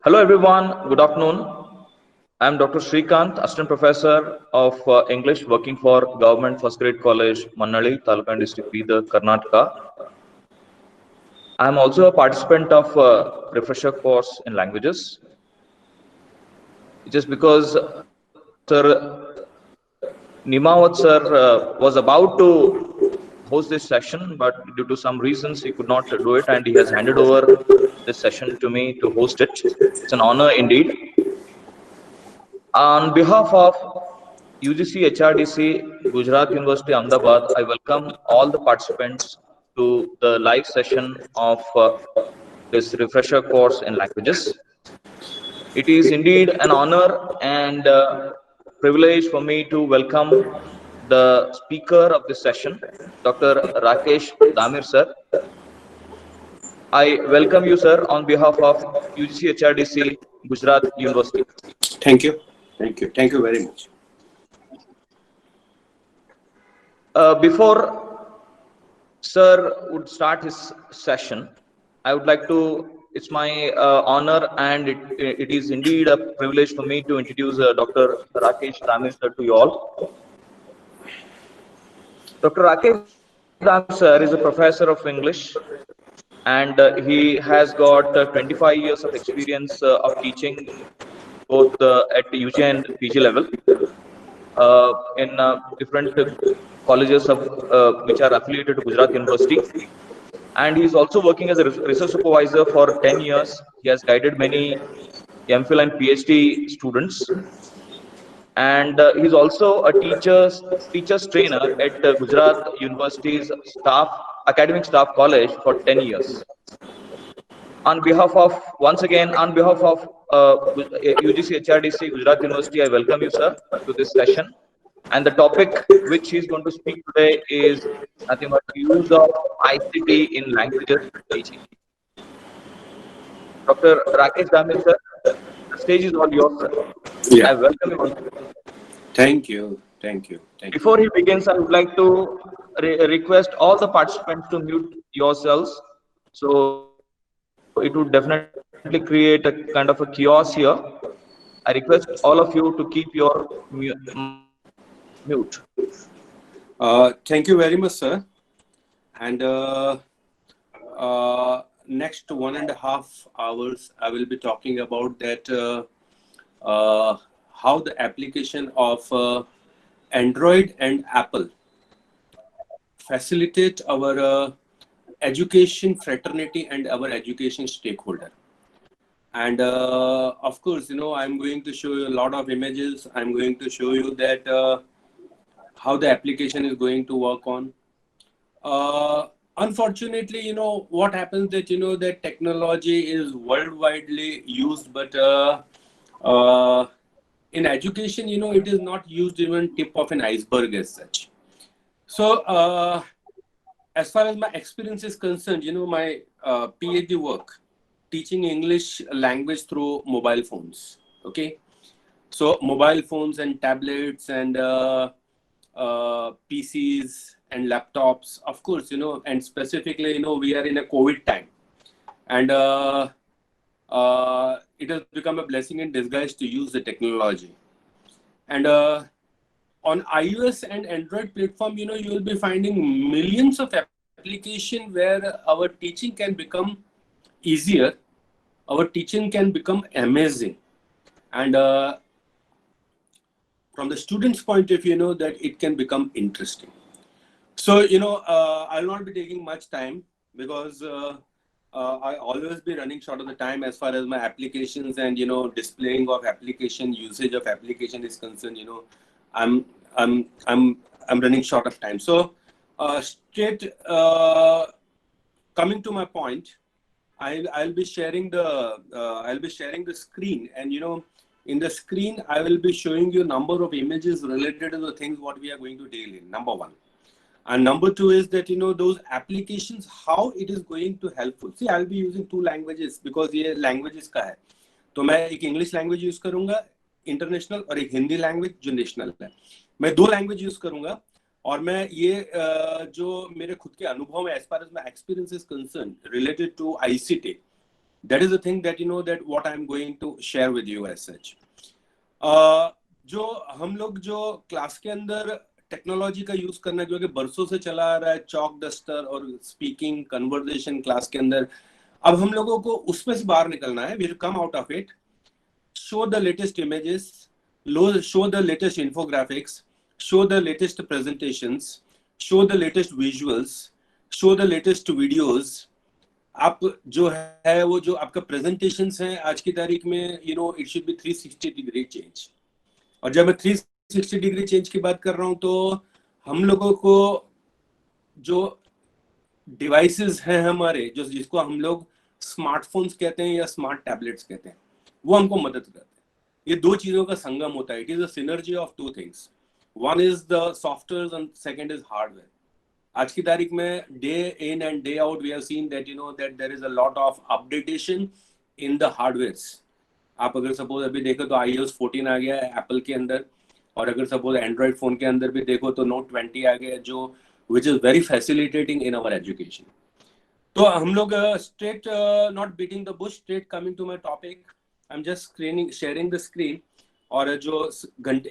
Hello everyone, good afternoon. I am Dr. Srikanth, Assistant Professor of English working for Government First Grade College, Mannali, Taluka District, Bidar, Karnataka. I am also a participant of refresher course in languages. Just because Sir Nimawat sir was about to host this session, but due to some reasons he could not do it, and he has handed over this session to me to host it. It's an honor indeed. On behalf of UGC HRDC, Gujarat University Ahmedabad, I welcome all the participants to the live session of this refresher course in languages. It is indeed an honor and privilege for me to welcome the speaker of this session, Dr. Rakesh Damir sir. I welcome you, sir, on behalf of UGC HRDC, Gujarat University. Thank you. Thank you very much. Before sir would start his session, I would like to, it's my honor and it is indeed a privilege for me to introduce Dr. Rakesh Damir sir to you all. Dr. Rakesh Damir sir is a professor of English, and he has got 25 years of experience of teaching both at UG and PG level in different colleges of which are affiliated to Gujarat University. And he is also working as a research supervisor for 10 years. He has guided many MPhil and PhD students. And he's also a teacher's trainer at Gujarat University's academic staff college for 10 years. On behalf of, once again, on behalf of UGC HRDC Gujarat University, I welcome you, sir, to this session. And the topic which he's going to speak today is nothing but use of ICT in languages teaching. Dr. Rakesh Damir, sir, the stage is all yours, sir. Yeah. I welcome you. Thank you. Before he begins, I would like to request all the participants to mute yourselves. So it would definitely create a kind of a chaos here. I request all of you to keep your mute. Thank you very much, sir. And next 1.5 hours, I will be talking about that how the application of Android and Apple facilitate our education fraternity and our education stakeholder. And of course, I'm going to show you a lot of images. I'm going to show you that how the application is going to work on. Unfortunately, what happens that, that technology is worldwidely used, but in education, it is not used even tip of an iceberg as such. So as far as my experience is concerned, my PhD work, teaching English language through mobile phones. Okay. So mobile phones and tablets and PCs and laptops, of course, and specifically, we are in a COVID time, and it has become a blessing in disguise to use the technology. And on iOS and Android platform, you will be finding millions of applications where our teaching can become easier, our teaching can become amazing, and from the student's point of view, that it can become interesting. So, I'll not be taking much time because I always be running short of the time as far as my applications and, displaying of application, usage of application is concerned. I'm running short of time. So, straight coming to my point, I'll be sharing the screen, and in the screen I will be showing you a number of images related to the things what we are going to deal in. Number one. And number two is that, those applications, how it is going to helpful. See, I'll be using 2 languages because ये languages का है. तो मैं एक English language use करूँगा international और एक Hindi language जो national है. मैं 2 language use करूँगा और मैं ये जो मेरे खुद के अनुभव है as far as my experience is concerned related to ICT, That is the thing that that what I am going to share with you as such. जो हम लोग जो क्लास के अंदर टेक्नोलॉजी का यूज करना जो कि बरसों से चला आ रहा है, चॉक डस्टर और स्पीकिंग कन्वर्सेशन क्लास के अंदर, अब हम लोगों को उसमें से बाहर निकलना है. Will come out of it, show the latest images, show the latest infographics, show the latest presentations, show the latest visuals, show the latest videos. आप जो है वो जो आपका presentations हैं आज की तारीख में, it should be 360 degree change. और जब मैं 360 degree change की बात कर रहा हूं तो हम लोगों को जो डिवाइसेस हैं हमारे, जो जिसको हम लोग स्मार्टफोन्स कहते हैं या स्मार्ट टैबलेट्स कहते हैं, वो हमको मदद करते हैं. ये दो चीजों का संगम होता है. It is a synergy of two things. One is the software and second is hardware. आज की तारीख में day in and day out we have seen that that there is a lot of updation in the hardwares. आप अगर suppose अभी देखो तो iOS 14 आ गया है एप्पल के अंदर, और अगर सपोज एंड्रॉइड फोन के अंदर भी देखो तो Note 20 आ गया है, जो which is very facilitating in our education. तो हम लोग straight not beating the bush, straight coming to my topic. I'm just sharing the screen. और जो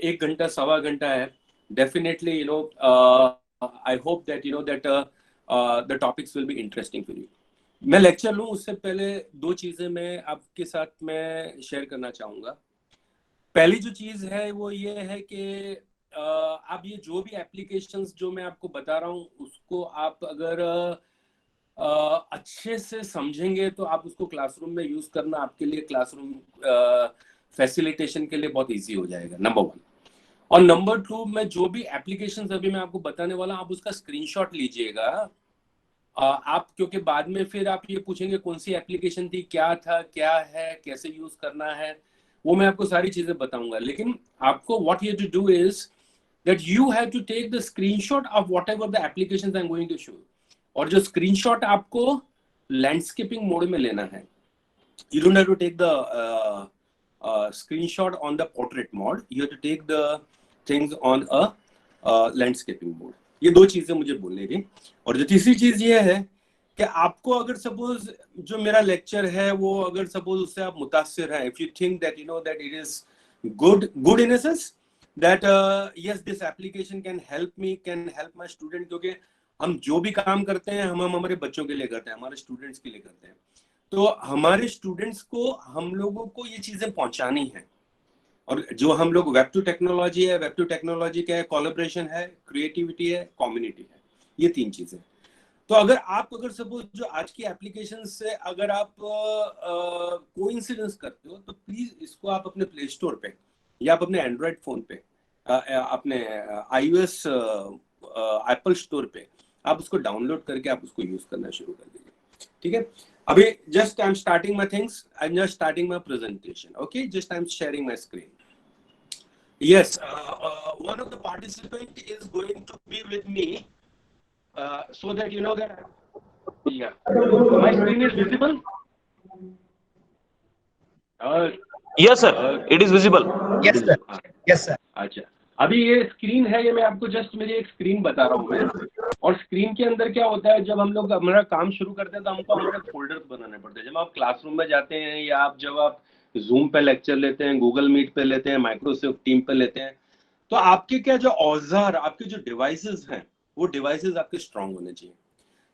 एक घंटा सवा घंटा है, definitely I hope that that the topics will be interesting for you. मैं लेक्चर लूँ उससे पहले दो चीजें मैं आपके साथ में शेयर करना चाहूंगा. पहली जो चीज है वो ये है कि आप ये जो भी एप्लीकेशंस जो मैं आपको बता रहा हूँ उसको आप अगर अच्छे से समझेंगे तो आप उसको क्लासरूम में यूज करना आपके लिए क्लासरूम फैसिलिटेशन के लिए बहुत इजी हो जाएगा, नंबर 1. और नंबर 2, मैं जो भी एप्लीकेशंस अभी मैं आपको बताने वाला आप उसका स्क्रीनशॉट लीजिएगा. आप क्योंकि बाद में फिर आप ये पूछेंगे कौन सी एप्लीकेशन थी, क्या था, क्या है, कैसे यूज करना है, वो मैं आपको सारी चीजें बताऊंगा. लेकिन आपको what you have to do is that you have to take the screenshot of whatever the applications I'm going to show. और जो स्क्रीनशॉट आपको लैंडस्केपिंग मोड में लेना है. You don't have to take the screenshot on the portrait mode. You have to take the things on a landscaping mode. ये दो चीजें मुझे बोलने थी. और जो तीसरी चीज ये है कि आपको अगर सपोज जो मेरा लेक्चर है वो अगर सपोज उससे आप मुतासिर हैं, if you think that that it is good in a sense that yes this application can help me, can help my student, क्योंकि हम जो भी काम करते हैं हम हमारे बच्चों के लिए करते हैं, हमारे स्टूडेंट्स के लिए करते हैं. तो हमारे स्टूडेंट्स को हम लोगों को ये चीजें पहुंचानी है. और जो हम लोग वेब टू टेक्नोलॉजी है, वेब टू टेक्नोलॉजी क्या है, कोलैबोरेशन है, क्रिएटिविटी है, कम्युनिटी है, ये तीन चीजें. तो अगर सपोज जो आज की एप्लीकेशन से अगर आप कोइंसिडेंस करते हो तो प्लीज इसको आप अपने प्ले स्टोर पे या आप अपने एंड्रॉइड फोन पे अपने iOS एप्पल स्टोर पे आप उसको डाउनलोड करके आप उसको यूज करना शुरू कर दीजिए. ठीक है. अभी just I am starting my things, I am just starting my presentation. Okay, just I am sharing my screen. Yes, one of the participant is going to be with me, so that that. Yeah, my screen is visible. Yes, sir. It is visible. Yes, sir. Yes, sir. अच्छा, अभी ये screen है, ये मैं आपको just मेरी एक screen बता रहा हूँ मैं. और स्क्रीन के अंदर क्या होता है, जब हम लोग हमारा काम शुरू करते हैं तो हमको हमारे फोल्डर्स बनाने पड़ते हैं. जब आप क्लासरूम में जाते हैं या जब आप जूम पे लेक्चर लेते हैं, गूगल मीट पे लेते हैं, माइक्रोसॉफ्ट टीम पे लेते हैं, तो आपके क्या जो औजार, आपके जो डिवाइसेस हैं वो डिवाइसेस आपके स्ट्रांग होने चाहिए.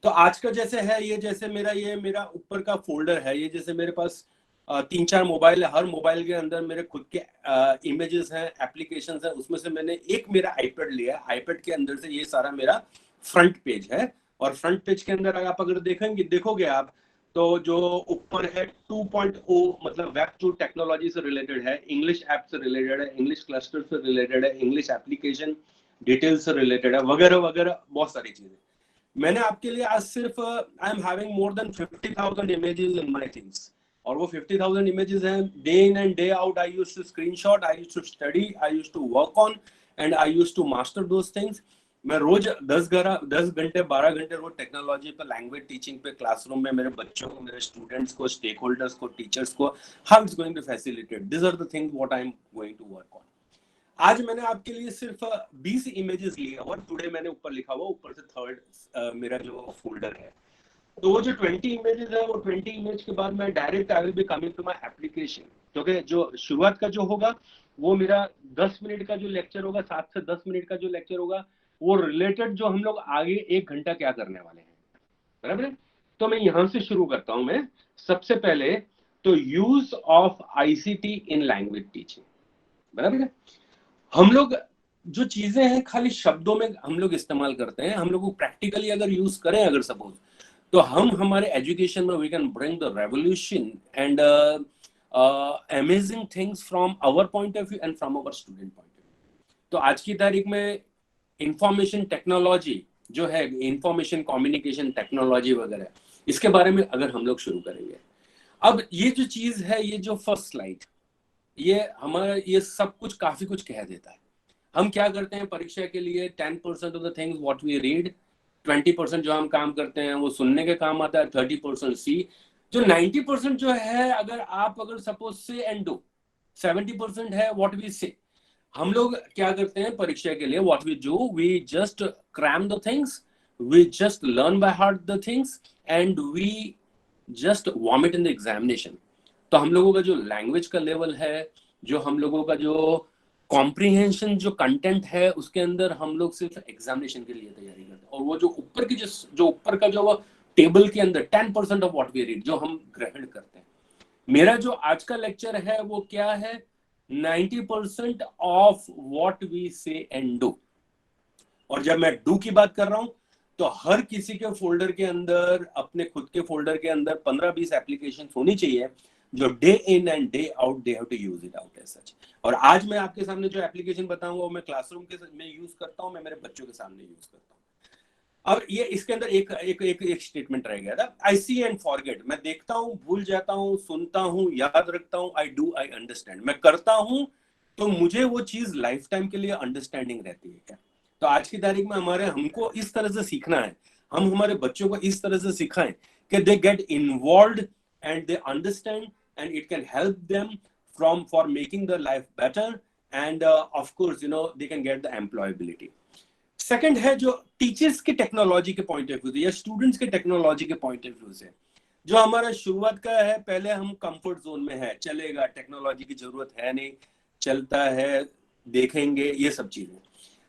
तो आज का जैसे है, ये जैसे मेरा ऊपर का फोल्डर है, ये जैसे मेरे पास 3-4 मोबाइल है, हर मोबाइल के अंदर मेरे खुद के इमेजेस हैं, एप्लीकेशंस हैं. उसमें से मैंने एक मेरा आईपैड लिया, आईपैड के अंदर से ये सारा मेरा फ्रंट पेज है. और फ्रंट पेज के अंदर आप अगर देखोगे आप तो जो ऊपर है 2.0 मतलब वेब टू टेक्नोलॉजी से रिलेटेड है, इंग्लिश ऐप से रिलेटेड है, इंग्लिश क्लस्टर से रिलेटेड है, इंग्लिश एप्लीकेशन डिटेल से रिलेटेड है, वगैरह वगैरह बहुत सारी चीजें. मैंने आपके लिए आज सिर्फ I am having more than 50,000 images in my things. और वो 50,000 इमेजेस हैं. Day in and day out I used to screenshot, I used to study, I used to work on and I used to master those things. मैं रोज 10 घंटे 12 घंटे रोज technology पे, language teaching पे, क्लासरूम में मेरे बच्चों को, मेरे स्टूडेंट्स को, स्टेक होल्डर्स को, टीचर्स को, how it's going to facilitate. This are the things what I am going to work on. आज मैंने आपके लिए सिर्फ 20 इमेजेस लिए और टुडे मैंने ऊपर लिखा हुआ, ऊपर से थर्ड मेरा जो फोल्डर है. तो वो जो 20 इमेजेस है, वो 20 इमेज के बाद मैं direct I will be coming to my application, क्योंकि जो शुरुआत का जो होगा वो मेरा 10 मिनट का जो लेक्चर होगा, 7 से 10 मिनट का जो लेक्चर होगा, वो रिलेटेड जो हम लोग आगे 1 घंटा क्या करने वाले हैं, बराबर है। तो मैं यहां से शुरू करता हूं। मैं सबसे पहले तो use of ICT in language teaching, बराबर है। हम लोग जो चीजें हैं खाली शब्दों में हम लोग इस्तेमाल करते हैं, हम लोग को प्रैक्टिकली अगर यूज करें अगर सपोज, तो हम हमारे एजुकेशन में we can bring the revolution and amazing things from our point of view and from our student point of view. तो आज की तारीख में इंफॉर्मेशन टेक्नोलॉजी जो है, इंफॉर्मेशन कम्युनिकेशन टेक्नोलॉजी वगैरह, इसके बारे में अगर हम लोग शुरू करेंगे। अब ये जो चीज है, ये जो फर्स्ट स्लाइड, ये हमारा ये सब कुछ काफी कुछ कह देता है। हम क्या करते हैं परीक्षा के लिए, 10% of the things what we read, 20% जो हम काम करते हैं वो सुनने के काम आता है, 30% सी, जो 90% जो है अगर आप अगर सपोज से एंड डू, 70% है व्हाट वी से। हम लोग क्या करते हैं परीक्षा के लिए, what we do, we just cram the things, we just learn by heart the things and we just vomit in the examination. तो हम लोगों का जो लैंग्वेज का लेवल है, जो हम लोगों का जो कॉम्प्रिहेंशन जो कंटेंट है, उसके अंदर हम लोग सिर्फ एग्जामिनेशन के लिए तैयारी करते हैं। और वो जो ऊपर की जो ऊपर का जो टेबल के अंदर 10% ऑफ व्हाट वी रीड जो हम ग्रहण करते हैं। मेरा जो आज का लेक्चर है वो क्या है, 90% ऑफ व्हाट वी से एंड डू। और जब मैं डू की बात कर रहा हूं तो हर किसी के फोल्डर के अंदर, अपने खुद के फोल्डर के अंदर 15-20 एप्लीकेशन होनी चाहिए जो day in and day out they have to use it out as such. और आज मैं आपके सामने जो एप्लीकेशन बताऊंगा वो मैं क्लासरूम के में यूज करता हूं, मैं मेरे बच्चों के सामने यूज करता हूं। अब ये इसके अंदर एक एक एक, एक स्टेटमेंट रह गया था, आई सी एंड फॉरगेट। मैं देखता हूं, भूल जाता हूं, सुनता हूं, याद रखता हूं, आई डू, आई अंडरस्टैंड। मैं करता हूं तो मुझे वो चीज लाइफ टाइम के लिए अंडरस्टैंडिंग रहती है क्या। तो आज की तारीख में हमको इस तरह से सीखना है, हम हमारे बच्चों को इस तरह से सिखाएं कि they get involved and they understand and it can help them for making their life better and of course they can get the employability. Second है जो टीचर्स के टेक्नोलॉजी के पॉइंट ऑफ व्यू से या स्टूडेंट्स के technology के point of view से, जो हमारा शुरुआत का है, पहले हम कंफर्ट जोन में है, चलेगा, टेक्नोलॉजी की जरूरत है नहीं, चलता है, देखेंगे, ये सब चीजें।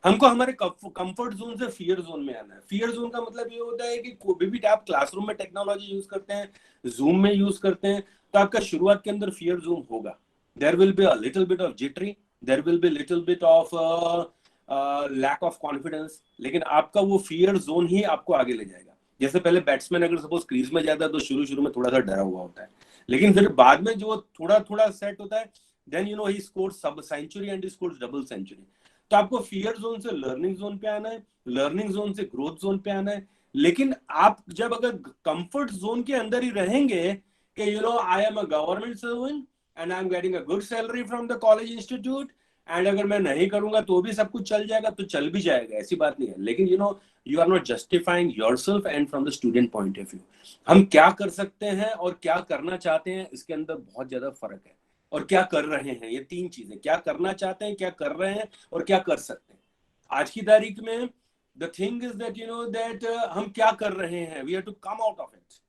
हमको हमारे कंफर्ट जोन से फियर जोन में आना है। फियर जोन का मतलब ये होता है कि कोई भी आप क्लासरूम में टेक्नोलॉजी यूज करते हैं, जूम में यूज करते हैं, तो आपका शुरुआत के अंदर फियर जोन होगा। There will be a little bit of jittery, there will be little bit of lack of confidence, लेकिन आपका वो फियर जोन ही आपको आगे ले जाएगा। जैसे पहले बैट्समैन अगर सपोज क्रीज में जाता है तो शुरू में थोड़ा सा डरा हुआ होता है, लेकिन फिर बाद में जो थोड़ा सेट होता है, then he scores sub century and he scores double century. तो आपको फियर जोन से लर्निंग जोन पे आना है, लर्निंग जोन से ग्रोथ जोन पे आना है। लेकिन आप जब अगर कंफर्ट जोन के अंदर ही रहेंगे कि I am a government servant and I am getting a good salary from the college institute, and अगर मैं नहीं करूंगा तो भी सब कुछ चल जाएगा, तो चल भी जाएगा, ऐसी बात नहीं है। लेकिन you are not justifying yourself and from the student point of view. हम क्या कर सकते हैं और क्या करना चाहते हैं, इसके अंदर बहुत ज्यादा फर्क है। और क्या कर रहे हैं, ये तीन चीजें, क्या करना चाहते हैं, क्या कर रहे हैं, और क्या कर सकते हैं। आज की तारीख में the thing is that that हम क्या कर रहे हैं, we have to come out of it.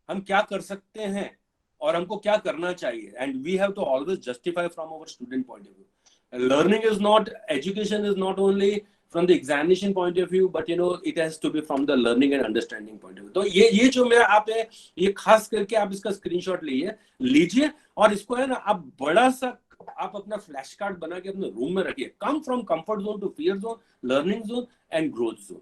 हम क्या कर सकते हैं और हमको क्या करना चाहिए, and we have to always justify from our student point of view. Learning is not, education is not only from the examination point of view, but it has to be from the learning and understanding point of view. तो ये जो मेरा आप है, ये खास करके आप इसका स्क्रीनशॉट लीजिए और इसको है ना आप बड़ा सा आप अपना फ्लैश कार्ड बना के अपने रूम में रखिए। Come from comfort zone to fear zone, learning zone and growth zone.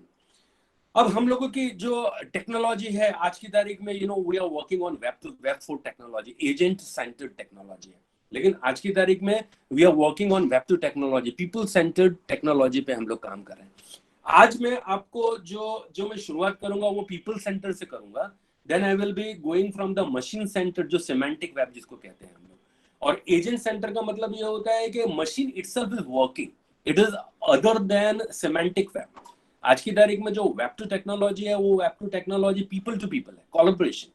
अब हम लोगों की जो टेक्नोलॉजी है आज की तारीख में, we are working on web four technology, agent centred technology है। लेकिन आज की तारीख में we are working on web two technology, people centred technology पे हम लोग काम कर रहे हैं। आज मैं आपको जो मैं शुरुआत करूंगा वो पीपल सेंटर से करूंगा, then I will be going from the machine centre, जो सिमेंटिक वेब जिसको कहते हैं हम लोग। और एजेंट सेंटर का मतलब ये होता है कि machine itself is working, it is other than semantic web. आज की तारीख में जो वेब टू टेक्नोलॉजी है वो web two technology people to people है, कोलैबोरेशन।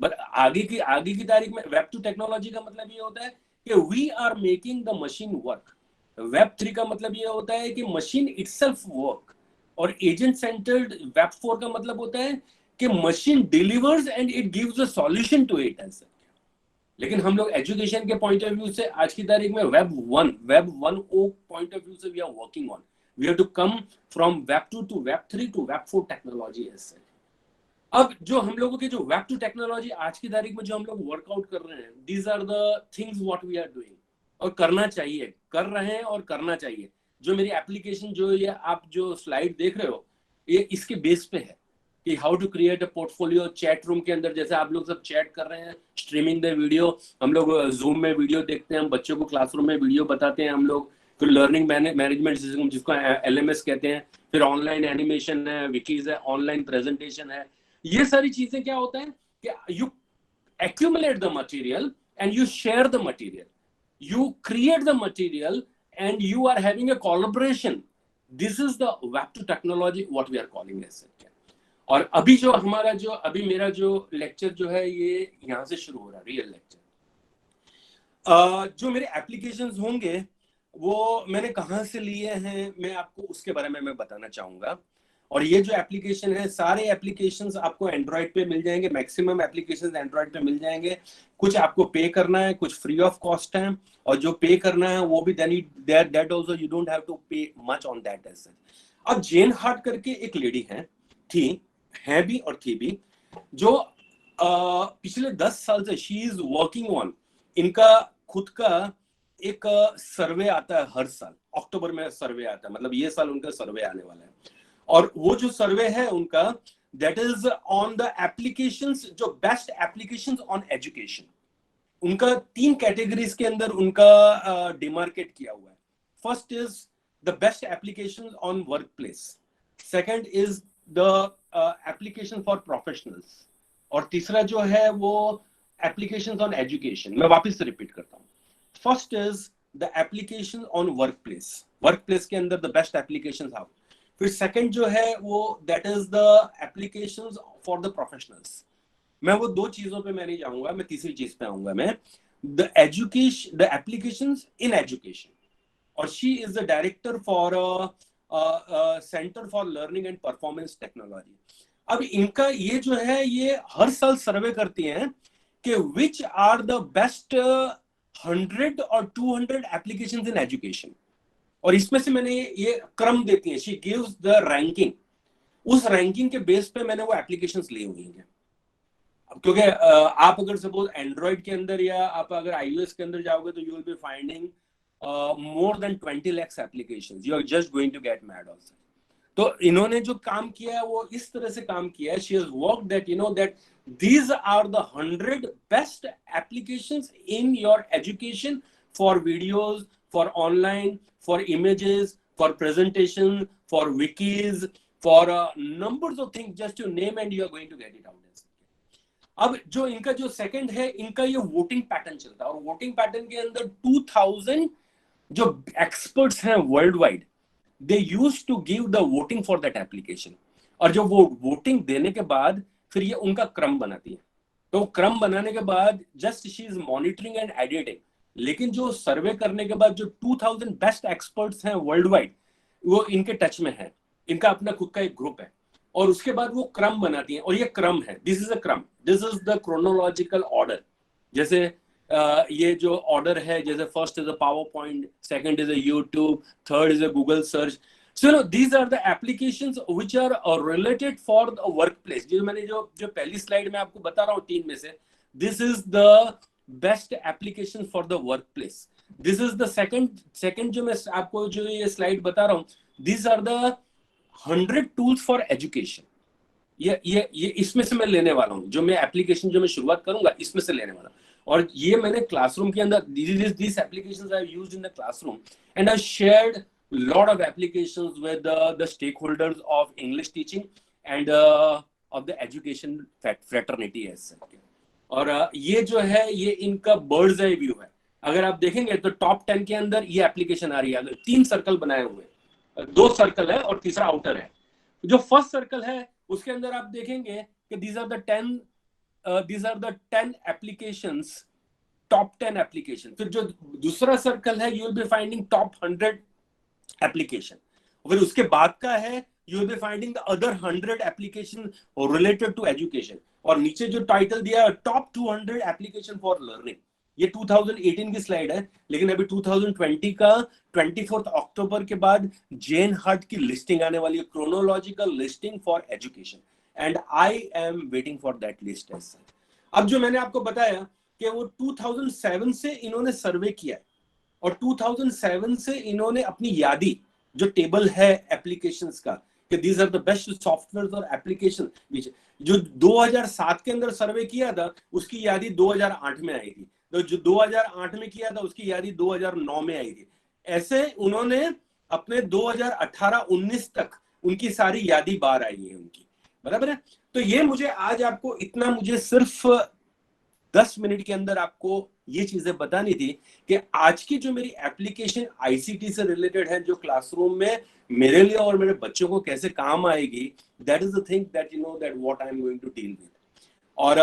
बट आगे की तारीख में वेब टू टेक्नोलॉजी का मतलब ये होता है कि we are making the machine work. Web 3 का मतलब ये होता है कि मशीन इटसेल्फ वर्क। और एजेंट सेंटर्ड वेब 4 का मतलब होता है कि machine delivers and it gives a solution to it as. लेकिन हम लोग एजुकेशन के पॉइंट ऑफ व्यू से आज की तारीख में वेब 1 पॉइंट ऑफ व्यू से we are working on, we have to come from web 2 to web 3 to web 4 technology as. अब जो हम लोगों के जो वेब 2 टेक्नोलॉजी आज की तारीख में जो हम लोग वर्कआउट कर रहे हैं, these are the things what we are doing, और करना चाहिए, कर रहे हैं और करना चाहिए। जो मेरी एप्लीकेशन जो ये आप जो स्लाइड देख रहे हो, ये इसके बेस पे है कि how to create a portfolio. Chat room के अंदर जैसे आप लोग सब चैट कर रहे हैं, स्ट्रीमिंग द वीडियो, हम लोग जूम में वीडियो देखते हैं, हम बच्चों को क्लासरूम में वीडियो बताते हैं हम लोग, फिर लर्निंग मैनेजमेंट सिस्टम जिसको LMS कहते हैं, फिर ऑनलाइन एनिमेशन है, विकीज है, ऑनलाइन प्रेजेंटेशन है। ये सारी चीजें क्या होता है कि you accumulate the material and you share the material, you create the material and you are having a collaboration. This is the web to technology what we are calling as such. और अभी जो हमारा जो अभी मेरा जो lecture जो है ये यहाँ से शुरू हो रहा है, रियल लेक्चर। जो मेरे एप्लीकेशंस होंगे वो मैंने कहाँ से लिए हैं, मैं आपको उसके बारे में मैं बताना चाहूंगा। और ये जो एप्लीकेशन है, सारे एप्लीकेशंस आपको एंड्रॉइड पे मिल जाएंगे, मैक्सिमम एप्लीकेशंस एंड्रॉइड पे मिल जाएंगे। कुछ आपको पे करना है, कुछ फ्री ऑफ कॉस्ट है, और जो पे करना है वो भी that also you don't have to pay much on that as such. अब जेन हार्ट करके एक लेडी है भी और थी भी, जो पिछले 10 साल से शी इज वर्किंग ऑन, इनका खुद का एक सर्वे आता है हर साल, अक्टूबर में सर्वे आता है, मतलब ये साल उनका सर्वे आने वाला है। और वो जो सर्वे है उनका, that is on the applications, जो बेस्ट एप्लीकेशंस ऑन एजुकेशन। उनका 3 कैटेगरीज के अंदर उनका डिमार्केट किया हुआ है। First is the best applications on work place, second is the application for professionals, और तीसरा जो है वो एप्लीकेशंस ऑन एजुकेशन। मैं वापस से रिपीट करता हूँ। First is the application on work place के अंदर द बेस्ट एप्लीकेशंस हाउ। फिर सेकंड जो है वो that is the applications for the professionals. मैं वो 2 चीजों पे मैं नहीं जाऊंगा, मैं तीसरी चीज पे आऊंगा, मैं द एप्लीकेशंस इन एजुकेशन। और she is the director for centre for learning and performance technology. अब इनका ये जो है ये हर साल सर्वे करती हैं कि विच आर द बेस्ट 100 और 200 एप्लीकेशंस इन एजुकेशन, और इसमें से मैंने ये क्रम देती है, शी गिव्स द रैंकिंग। उस रैंकिंग के बेस पे मैंने वो एप्लीकेशंस ली हुई हैं। क्योंकि आप अगर सपोज एंड्रॉइड के अंदर या आप अगर iOS के अंदर जाओगे तो you will be finding more than 20 lakhs applications, you are just going to get mad also. तो इन्होंने जो काम किया है वो इस तरह से काम किया है, she has worked that, you know, that these are the 100 best applications in your education for videos, for online, for images, for presentation, for wikis, for numbers of things, just to name, and you are going to get it out. अब जो इनका जो second है, इनका ये voting pattern चलता है, और वोटिंग पैटर्न के अंदर 2000 जो एक्सपर्ट्स हैं worldwide, they used to give the voting for that application. और जो वो वोटिंग देने के बाद फिर ये उनका क्रम बनाती है। तो क्रम बनाने के बाद just she is monitoring and editing, लेकिन जो सर्वे करने के बाद जो 2000 बेस्ट एक्सपर्ट्स हैं वर्ल्ड वाइड, वो इनके टच में है, इनका अपना खुद का एक ग्रुप है, और उसके बाद वो क्रम बनाती हैं। और ये क्रम है, दिस इज अ क्रम, this is the chronological order. जैसे ये जो ऑर्डर है, जैसे first is a power point, second is a YouTube, third is a Google search. So these are the applications which are related for the workplace. जो मैंने जो पहली slide में आपको बता रहा हूँ 3 में से, this is the best application for the workplace. This is the second जो मैं आपको जो ये स्लाइड बता रहा हूँ, these are the 100 tools for education. ये इसमें से मैं लेने वाला हूँ, जो मैं एप्लीकेशन जो मैं शुरुआत करूंगा इसमें से लेने वाला हूँ। और ये मैंने क्लासरूम के अंदर these applications I have used in the classroom, and I shared lot of applications with the stakeholders of English teaching and of the education fraternity as such. और ये जो है ये इनका बर्ड्स आई व्यू है। अगर आप देखेंगे तो टॉप 10 के अंदर ये एप्लीकेशन आ रही है। 3 सर्कल बनाए हुए, 2 सर्कल है और तीसरा आउटर है। जो फर्स्ट सर्कल है उसके अंदर आप देखेंगे कि these are the 10 applications, top 10 application. फिर जो दूसरा सर्कल है, you will be finding top 100 application. फिर उसके बाद का है you will be finding the other 100 application related to education. और नीचे जो टाइटल दिया है टॉप 200 एप्लीकेशन फॉर लर्निंग, ये 2018 की स्लाइड है, लेकिन अभी 2020 का 24 अक्टूबर के बाद जेन हार्ट की लिस्टिंग आने वाली है, chronological listing for education, and I am waiting for that list as such. अब जो मैंने आपको बताया कि वो 2007 से इन्होंने सर्वे किया है, और 2007 से इन्होंने अपनी यादी जो टेबल है एप्लीकेशंस का कि these are the best software और एप्लीकेशन, जो 2007 के अंदर सर्वे किया था उसकी यादी 2008 में आई थी, तो जो 2008 में किया था उसकी यादी 2009 में आई थी। ऐसे उन्होंने अपने 2018-19 तक उनकी सारी यादी बाहर आई है उनकी, बराबर है। तो ये मुझे आज आपको इतना, मुझे सिर्फ 10 मिनट के अंदर आपको ये चीजें बतानी थी कि आज की जो मेरी एप्लीकेशन आईसीटी से रिलेटेड है, जो क्लासरूम में मेरे लिए और मेरे बच्चों को कैसे काम आएगी, that is the thing that you know that what I am going to deal with. और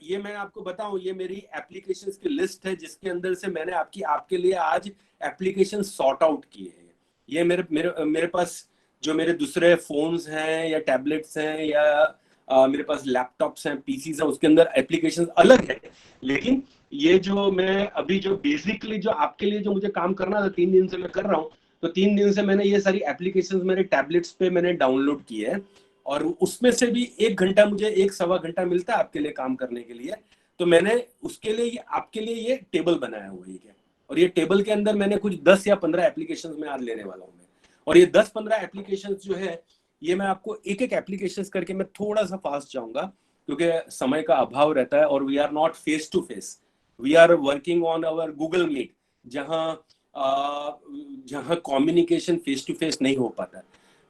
ये मैं आपको बताऊं, ये मेरी एप्लीकेशंस की लिस्ट है जिसके अंदर से मैंने आपके लिए आज एप्लीकेशन सॉर्ट आउट किए हैं। ये मेरे पास जो मेरे दूसरे फोन्स हैं या टैबलेट्स हैं या मेरे पास लैपटॉप्स हैं, पीसीज हैं, उसके अंदर एप्लीकेशंस अलग है, लेकिन ये जो मैं अभी जो बेसिकली जो आपके लिए जो मुझे काम करना था 3 दिन से मैं कर रहा हूँ, तो 3 दिन से मैंने ये सारी एप्लीकेशंस मेरे टैबलेट्स पे मैंने डाउनलोड की है, और उसमें से भी 1 घंटा मुझे 1-1.25 घंटा मिलता है आपके लिए काम करने के लिए। तो मैंने उसके लिए आपके लिए ये टेबल बनाया हुआ है, और ये टेबल के अंदर मैंने कुछ 10 या 15 एप्लीकेशंस में आज लेने वाला हूँ मैं, और ये 10-15 एप्लीकेशंस जो है ये मैं आपको एक एप्लीकेशंस करके मैं थोड़ा सा फास्ट जाऊंगा क्योंकि समय का अभाव रहता है, और we are not face to face, we are working on our Google Meet, जहां कम्युनिकेशन फेस टू फेस नहीं हो पाता।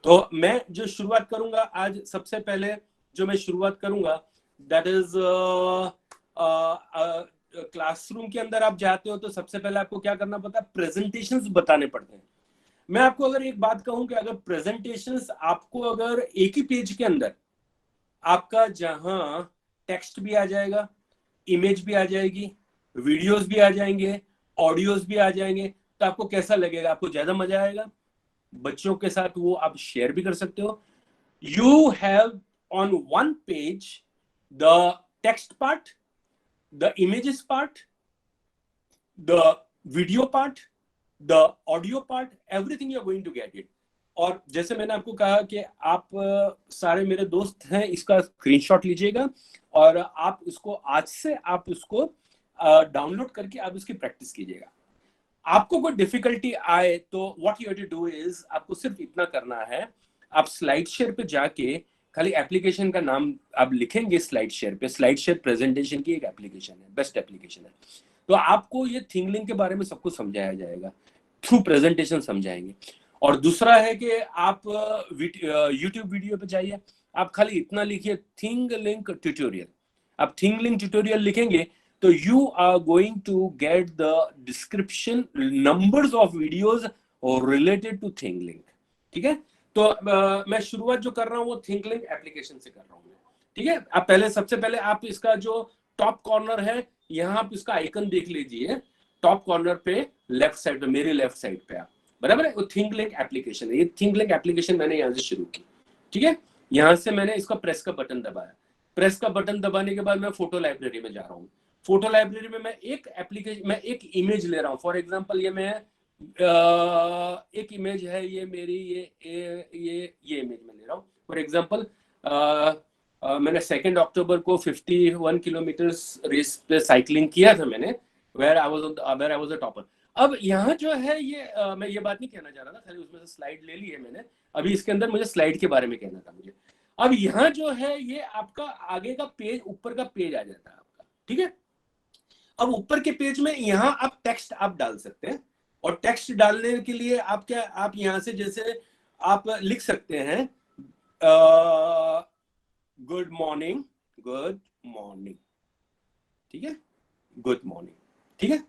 तो मैं जो शुरुआत करूंगा आज, सबसे पहले जो मैं शुरुआत करूंगा दैट इज क्लासरूम के अंदर आप जाते हो तो सबसे पहले आपको क्या करना पड़ता है, प्रेजेंटेशंस बताने पड़ते हैं। मैं आपको अगर एक बात कहूं कि अगर प्रेजेंटेशंस आपको अगर एक ही पेज के अंदर आपका जहां टेक्स्ट भी आ जाएगा, इमेज भी आ जाएगी, वीडियोस भी आ जाएंगे, ऑडियोस भी आ जाएंगे, तो आपको कैसा लगेगा? आपको ज्यादा मजा आएगा, बच्चों के साथ वो आप शेयर भी कर सकते हो। You have on one page the text part, the images part, the video part, the audio part, everything you're going to get it। और जैसे मैंने आपको कहा कि आप सारे मेरे दोस्त हैं, इसका स्क्रीनशॉट लीजिएगा और आप इसको आज से आप इसको डाउनलोड करके आप इसकी प्रैक्टिस कीजिएगा। आपको कोई डिफिकल्टी आए तो what you have to do is, आपको सिर्फ इतना करना है, आप स्लाइड शेयर पे जाके खाली एप्लीकेशन का नाम आप लिखेंगे स्लाइड शेयर पे। स्लाइड शेयर प्रेजेंटेशन की एक एप्लीकेशन है, बेस्ट एप्लीकेशन है। तो आपको ये थिंगलिंग के बारे में सब कुछ समझाया जाएगा, थ्रू प्रेजेंटेशन समझाएंगे। और दूसरा है कि आप यूट्यूब वीडियो पे जाइए, आप खाली इतना लिखिए थिंगलिंक ट्यूटोरियल। आप थिंगलिंक ट्यूटोरियल लिखेंगे तो you are going to get the description numbers of videos related to ThingLink, ठीक है। तो मैं शुरुआत जो कर रहा हूँ वो थिंगलिंक एप्लीकेशन से कर रहा हूँ, ठीक है। आप पहले सबसे पहले आप इसका जो टॉप कॉर्नर है यहाँ आप इसका आइकन देख लीजिए, टॉप कॉर्नर पे लेफ्ट साइड पे, मेरे लेफ्ट साइड पे आप, बराबर है, वो थिंगलिंक एप्लीकेशन है। ये थिंगलिंक एप्लीकेशन मैंने यहाँ से शुरू की, ठीक है। यहाँ से मैंने इसका प्रेस का बटन दबाया, प्रेस का बटन दबाने के बाद मैं फोटो लाइब्रेरी में जा रहा हूँ। फोटो लाइब्रेरी में मैं एक एप्लीकेशन, मैं एक इमेज ले रहा हूँ। फॉर एग्जाम्पल ये मैं एक इमेज है, ये मेरी ये इमेज मैं ले रहा हूँ। फॉर एग्जाम्पल मैंने 2 अक्टूबर को 51 किलोमीटर रेस पे साइकिलिंग किया था मैंने, where I was a topper। अब यहाँ जो है ये मैं ये बात नहीं कहना चाह रहा था, खाली उसमें से स्लाइड ले ली है मैंने। अभी इसके अंदर मुझे स्लाइड के बारे में कहना था मुझे। अब यहाँ जो है ये आपका आगे का पेज, ऊपर का पेज आ जाता है आपका, ठीक है। अब ऊपर के पेज में यहाँ आप टेक्स्ट आप डाल सकते हैं, और टेक्स्ट डालने के लिए आप क्या, आप यहाँ से जैसे आप लिख सकते हैं गुड मॉर्निंग, गुड मॉर्निंग, ठीक है, गुड मॉर्निंग, ठीक है।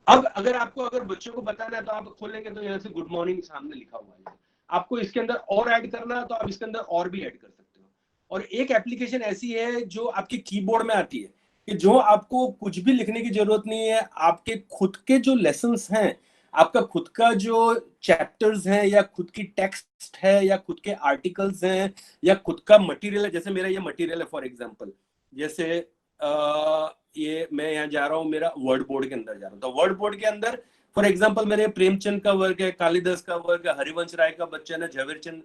अब अगर बच्चों को बताना है तो आप खोलेंगे तो यहाँ से गुड मॉर्निंग सामने लिखा हुआ है। आपको इसके अंदर और ऐड करना है तो आप इसके अंदर और भी ऐड कर सकते हो। और एक एप्लीकेशन ऐसी है जो आपके कीबोर्ड में आती है कि जो आपको कुछ भी लिखने की जरूरत नहीं है, आपके खुद के जो लेसन्स हैं आपका खुद का जो चैप्टर्स हैं या खुद की टेक्स्ट है या खुद के आर्टिकल्स हैं या खुद का मटेरियल है, जैसे मेरा ये मटेरियल है फॉर एग्जांपल, जैसे ये मैं यहाँ जा रहा हूँ, मेरा वर्ड बोर्ड के अंदर जा रहा हूँ, तो वर्ड बोर्ड के अंदर फॉर एग्जांपल मेरे प्रेमचंद का वर्क है, कालिदास का वर्क है, हरिवंश राय का बच्चन है, झवेरचंद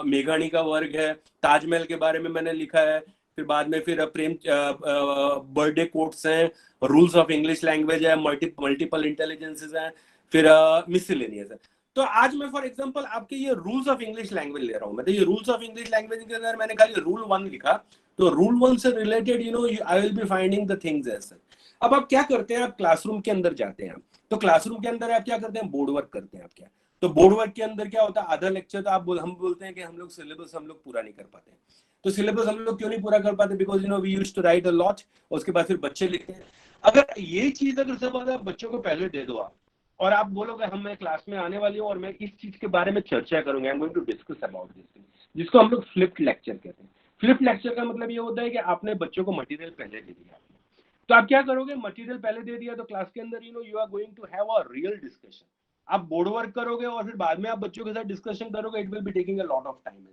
मेघानी का वर्क है, ताजमहल के बारे में मैंने लिखा है, फिर बाद में फिर प्रेम बर्थडे कोट्स हैं, रूल्स ऑफ इंग्लिश लैंग्वेज है, मल्टीपल इंटेलिजेंसेस हैं, फिर मिसलेनियस है। तो आज मैं फॉर एग्जांपल आपके ये रूल्स ऑफ इंग्लिश लैंग्वेज ले रहा हूँ मैं, तो ये रूल्स ऑफ इंग्लिश लैंग्वेज के अंदर मैंने खाली रूल 1 लिखा, तो रूल 1 से related I will be finding the things as. अब आप क्या करते हैं, आप क्लासरूम के अंदर जाते हैं, तो क्लासरूम के अंदर आप क्या करते हैं, बोर्ड वर्क करते हैं आप क्या, तो बोर्ड वर्क के अंदर क्या होता है, आधा लेक्चर तो हम बोलते हैं कि हम लोग सिलेबस हम लोग पूरा नहीं कर पाते, तो सिलेबस हम लोग क्यों नहीं पूरा कर पाते, because we used to write a lot, उसके बाद फिर बच्चे लिखते हैं। अगर ये चीज अगर सब आप बच्चों को पहले दे दो आप, और आप बोलोगे हम मैं क्लास में आने वाली हूँ और मैं इस चीज के बारे में चर्चा करूंगा, I am going to discuss about this thing, जिसको हम लोग फ्लिप्ड लेक्चर कहते हैं। फ्लिप्ड लेक्चर का मतलब ये होता है कि आपने बच्चों को मटेरियल पहले दे दिया, तो आप क्या करोगे, मटेरियल पहले दे दिया तो क्लास के अंदर you are going to have a real discussion, आप बोर्ड वर्क करोगे और फिर बाद में आप बच्चों के साथ डिस्कशन करोगे, it will be taking a lot of time.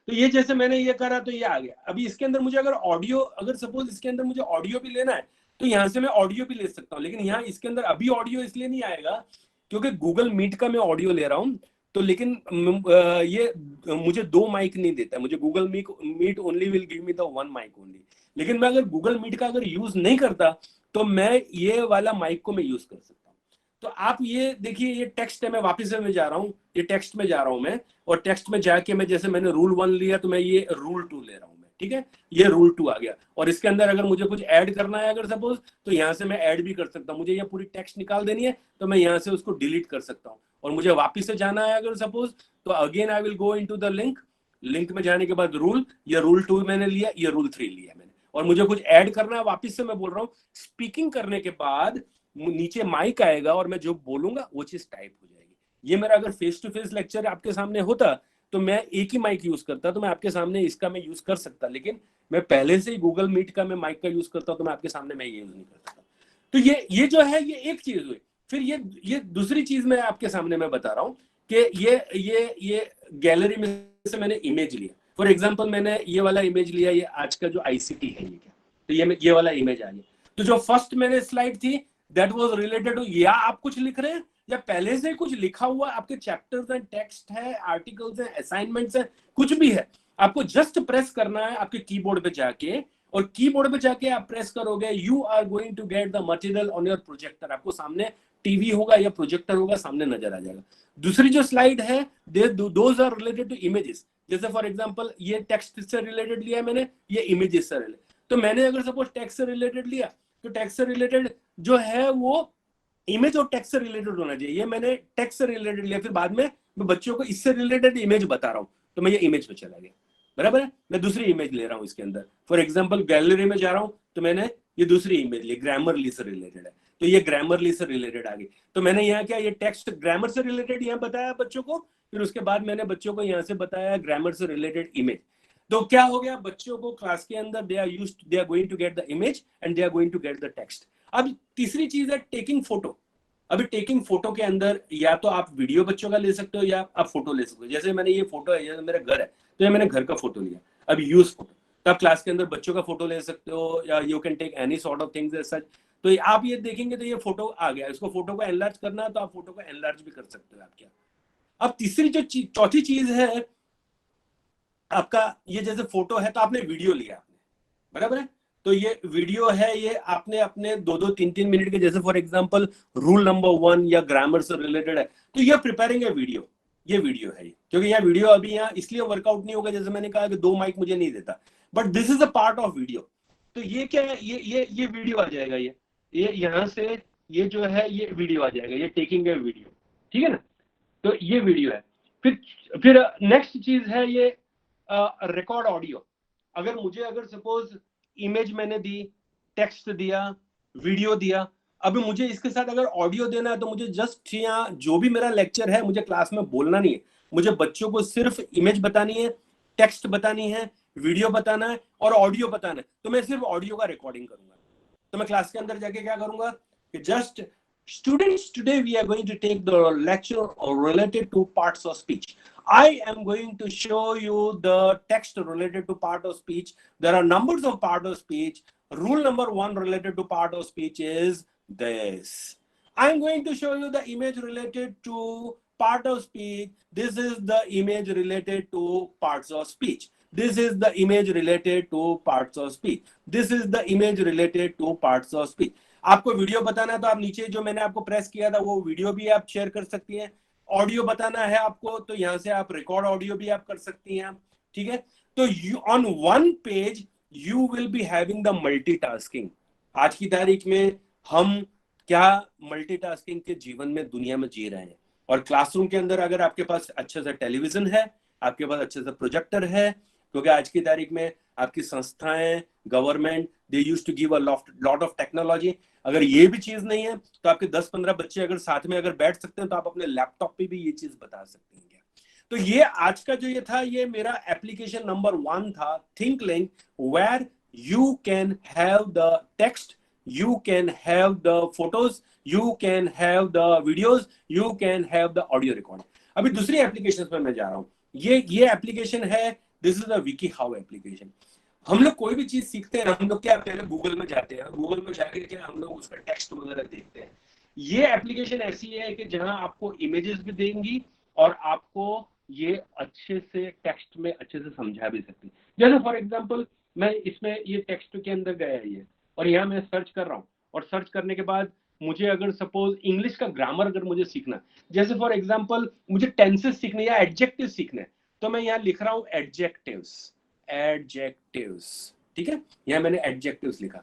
तो ये जैसे मैंने ये करा तो ये आ गया। अभी इसके अंदर मुझे अगर ऑडियो, अगर सपोज इसके अंदर मुझे ऑडियो भी लेना है तो यहाँ से मैं ऑडियो भी ले सकता हूँ, लेकिन यहाँ इसके अंदर अभी ऑडियो इसलिए नहीं आएगा क्योंकि गूगल मीट का मैं ऑडियो ले रहा हूँ, तो लेकिन ये मुझे 2 माइक नहीं देता है, मुझे Google Meet only will give me the 1 mike only. लेकिन मैं अगर गूगल मीट का अगर यूज नहीं करता तो मैं ये वाला माइक को मैं यूज कर सकता हूँ। तो आप ये देखिए, ये टेक्स्ट है, मैं वापस से मैं जा रहा हूँ, ये टेक्स्ट में जा रहा हूँ मैं, और टेक्स्ट में जाके मैं जैसे मैंने रूल 1 लिया तो मैं ये रूल 2 ले रहा हूँ मैं, ठीक है, ये रूल 2 आ गया। और इसके अंदर अगर मुझे कुछ ऐड करना है अगर सपोज, तो यहाँ से मैं ऐड भी कर सकता हूँ, मुझे ये पूरी टेक्स्ट निकाल देनी है तो मैं यहाँ से उसको डिलीट कर सकता हूँ, और मुझे वापस से जाना है अगर सपोज, तो again I will go into the link में जाने के बाद रूल, ये रूल 2 मैंने लिया, ये रूल 3 लिया मैंने, और मुझे कुछ ऐड करना है, वापस से मैं बोल रहा हूँ, स्पीकिंग करने के बाद नीचे माइक आएगा और मैं जो बोलूंगा वो चीज टाइप हो जाएगी। ये मेरा अगर फेस टू फेस लेक्चर आपके सामने होता तो मैं एक ही माइक यूज करता, तो मैं आपके सामने इसका मैं यूज कर सकता, लेकिन मैं पहले से ही गूगल मीट का मैं माइक का यूज करता हूं, तो मैं आपके सामने मैं ये यूज नहीं करता। तो ये जो है ये एक चीज हुई। फिर ये दूसरी चीज मैं आपके सामने मैं बता रहा हूँ कि ये गैलरी में से मैंने इमेज लिया, फॉर एग्जाम्पल मैंने ये वाला इमेज लिया, ये आज का जो आईसीटी है ये क्या, तो ये वाला इमेज आ गया। तो जो फर्स्ट मैंने स्लाइड थी दैट वाज रिलेटेड टू, या आप कुछ लिख रहे हैं या पहले से कुछ लिखा हुआ आपके चैप्टर्स हैं, टेक्स्ट है, आर्टिकल्स हैं, असाइनमेंट्स हैं, कुछ भी है, आपको जस्ट प्रेस करना है आपके कीबोर्ड पे जाके, और कीबोर्ड पे जाके आप प्रेस करोगे, you are going to get the material on your projector, आपको सामने टीवी होगा या प्रोजेक्टर होगा, सामने नजर आ जाएगा। दूसरी जो स्लाइड है those are related to images, जैसे फॉर एग्जांपल ये टेक्स्ट से रिलेटेड लिया है मैंने, ये इमेजेस से रिलेटेड, तो मैंने अगर सपोज टेक्स्ट से रिलेटेड लिया तो टेक्स्ट से रिलेटेड जो है वो इमेज और टेक्स्ट से रिलेटेड होना चाहिए, ये मैंने टेक्स्ट से रिलेटेड लिया, फिर बाद में मैं बच्चों को इससे रिलेटेड इमेज बता रहा हूँ तो मैं ये इमेज पे चला गया, बराबर है। मैं दूसरी इमेज ले रहा हूँ इसके अंदर, फॉर एग्जांपल गैलरी में जा रहा हूँ तो मैंने ये दूसरी इमेज ली, ग्रामरली से रिलेटेड है, तो ये ग्रामरली से रिलेटेड आ गई, तो मैंने यहाँ क्या ये टेक्स्ट ग्रामर से रिलेटेड यहाँ बताया बच्चों को, फिर उसके बाद मैंने बच्चों को यहाँ से बताया ग्रामर से रिलेटेड इमेज। तो क्या हो गया, बच्चों को क्लास के अंदर they are going to get the image and they are going to get the text. अब तीसरी चीज है टेकिंग फोटो। अभी टेकिंग फोटो के अंदर या तो आप वीडियो बच्चों का ले सकते हो या आप फोटो ले सकते हो, जैसे मैंने ये फोटो है, जैसे मेरा घर है तो ये मैंने घर का फोटो लिया, अभी यूज फोटो, तो आप क्लास के अंदर बच्चों का फोटो ले सकते हो या you can take any sort of things as such. तो आप ये देखेंगे तो ये फोटो आ गया, इसको फोटो को एनलार्ज करना है तो आप फोटो को एनलार्ज भी कर सकते हो आप क्या। अब तीसरी जो चौथी चीज है आपका, ये जैसे फोटो है तो आपने वीडियो लिया आपने, बराबर है, तो ये वीडियो है, ये आपने अपने 2-2, 3-3 मिनट के, जैसे फॉर एग्जांपल रूल नंबर 1 या ग्रामर से रिलेटेड है तो ये प्रिपेयरिंग है वीडियो, ये वीडियो है, क्योंकि यहाँ वीडियो अभी यहाँ इसलिए वर्कआउट नहीं होगा, जैसे मैंने कहा कि 2 माइक मुझे नहीं देता, but this is a part of video. तो ये क्या है, ये वीडियो आ जाएगा, ये यहाँ से ये जो है ये वीडियो आ जाएगा, ये टेकिंग है वीडियो, ठीक है ना, तो ये वीडियो है। फिर नेक्स्ट चीज है ये रिकॉर्ड ऑडियो। अगर मुझे अगर सपोज इमेज मैंने दी, टेक्स्ट दिया, वीडियो दिया, अभी मुझे इसके साथ अगर ऑडियो देना है तो मुझे जस्ट यहाँ जो भी मेरा लेक्चर है मुझे क्लास में बोलना नहीं है, मुझे बच्चों को सिर्फ इमेज बतानी है, टेक्स्ट बतानी है, वीडियो बताना है और ऑडियो बताना है, तो मैं सिर्फ ऑडियो का रिकॉर्डिंग करूंगा। तो मैं क्लास के अंदर जाके क्या करूंगा कि just Students, today we are going to take the lecture related to parts of speech. I am going to show you the text related to part of speech. There are numbers of part of speech. Rule number 1 related to part of speech is this. I'm going to show you the image related to part of speech. This is the image related to parts of speech. This is the image related to parts of speech. This is the image related to parts of speech. आपको video बताना है तो आप नीचे जो मैंने आपको press किया था वो वीडियो भी आप शेयर कर सकती हैं. ऑडियो बताना है आपको तो यहाँ से आप रिकॉर्ड ऑडियो भी आप कर सकती हैं. ठीक है, तो on one page you will be having the multitasking. आज की तारीख में हम क्या मल्टीटास्किंग के जीवन में दुनिया में जी रहे हैं. और क्लासरूम के अंदर अगर आपके पास अच्छे से टेलीविजन है, आपके पास अच्छे से प्रोजेक्टर है, क्योंकि आज की तारीख में आपकी संस्थाएं, government, they used to give a lot of technology. अगर ये भी चीज नहीं है तो आपके 10-15 बच्चे अगर साथ में अगर बैठ सकते हैं तो आप अपने लैपटॉप पे भी ये चीज बता सकते हैं. तो ये आज का जो ये था, ये मेरा एप्लीकेशन नंबर 1 था, think link, where you can have the text, you can have the photos, you can have the videos, you can have the audio recording. अभी दूसरी एप्लीकेशन पर मैं जा रहा हूँ. ये एप्लीकेशन है, this is the wikiHow application. हम लोग कोई भी चीज सीखते हैं, हम लोग क्या पहले गूगल में जाते हैं, गूगल में जाके क्या हम लोग उसका टेक्स्ट वगैरह देखते हैं. ये एप्लीकेशन ऐसी है कि जहां आपको इमेजेस भी देंगी और आपको ये अच्छे से टेक्स्ट में अच्छे से समझा भी सकती है. जैसे फॉर एग्जाम्पल मैं इसमें ये टेक्स्ट के अंदर गया है ये, और यहाँ मैं सर्च कर रहा हूँ, और सर्च करने के बाद मुझे अगर सपोज इंग्लिश का ग्रामर अगर मुझे सीखना, जैसे फॉर एग्जांपल मुझे टेंसेस सीखने या एडजेक्टिव सीखने, तो मैं यहाँ लिख रहा हूँ एडजेक्टिव्स. ठीक है, यहाँ मैंने एडजेक्टिव्स लिखा,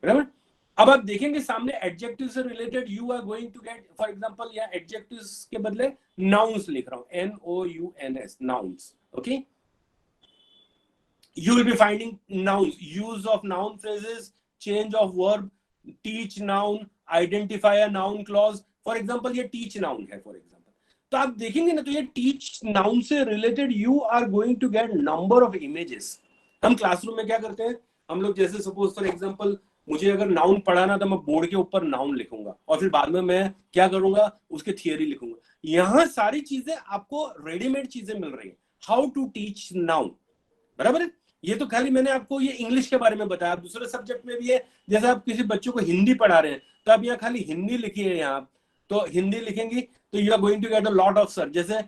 बराबर. अब आप देखेंगे सामने एडजेक्टिव से related you are going to get, for example यहाँ एडजेक्टिव्स के बदले नाउन्स लिख रहा हूँ, NOUNS, nouns. Okay, you will be finding nouns, use of noun phrases, change of verb, teach noun, identify a noun clause. For example, ये teach noun है for example. तो आप देखेंगे ना, तो ये teach noun से related you are going to get number of images. हम क्लासरूम में क्या करते हैं, हम लोग जैसे सपोज फॉर एग्जांपल मुझे अगर नाउन पढ़ाना तो मैं बोर्ड के ऊपर नाउन लिखूंगा और फिर बाद में मैं क्या करूंगा, उसके थियरी लिखूंगा. यहाँ सारी चीजें आपको रेडीमेड चीजें मिल रही है. हाउ टू टीच नाउन, बराबर है. ये तो खाली मैंने आपको ये इंग्लिश के बारे में बताया. दूसरे सब्जेक्ट में भी है, जैसे आप किसी बच्चों को हिंदी पढ़ा रहे हैं तो आप यहाँ खाली हिंदी लिखिए, यहाँ तो हिंदी लिखेंगी तो you are going to get a lot of sir. जैसे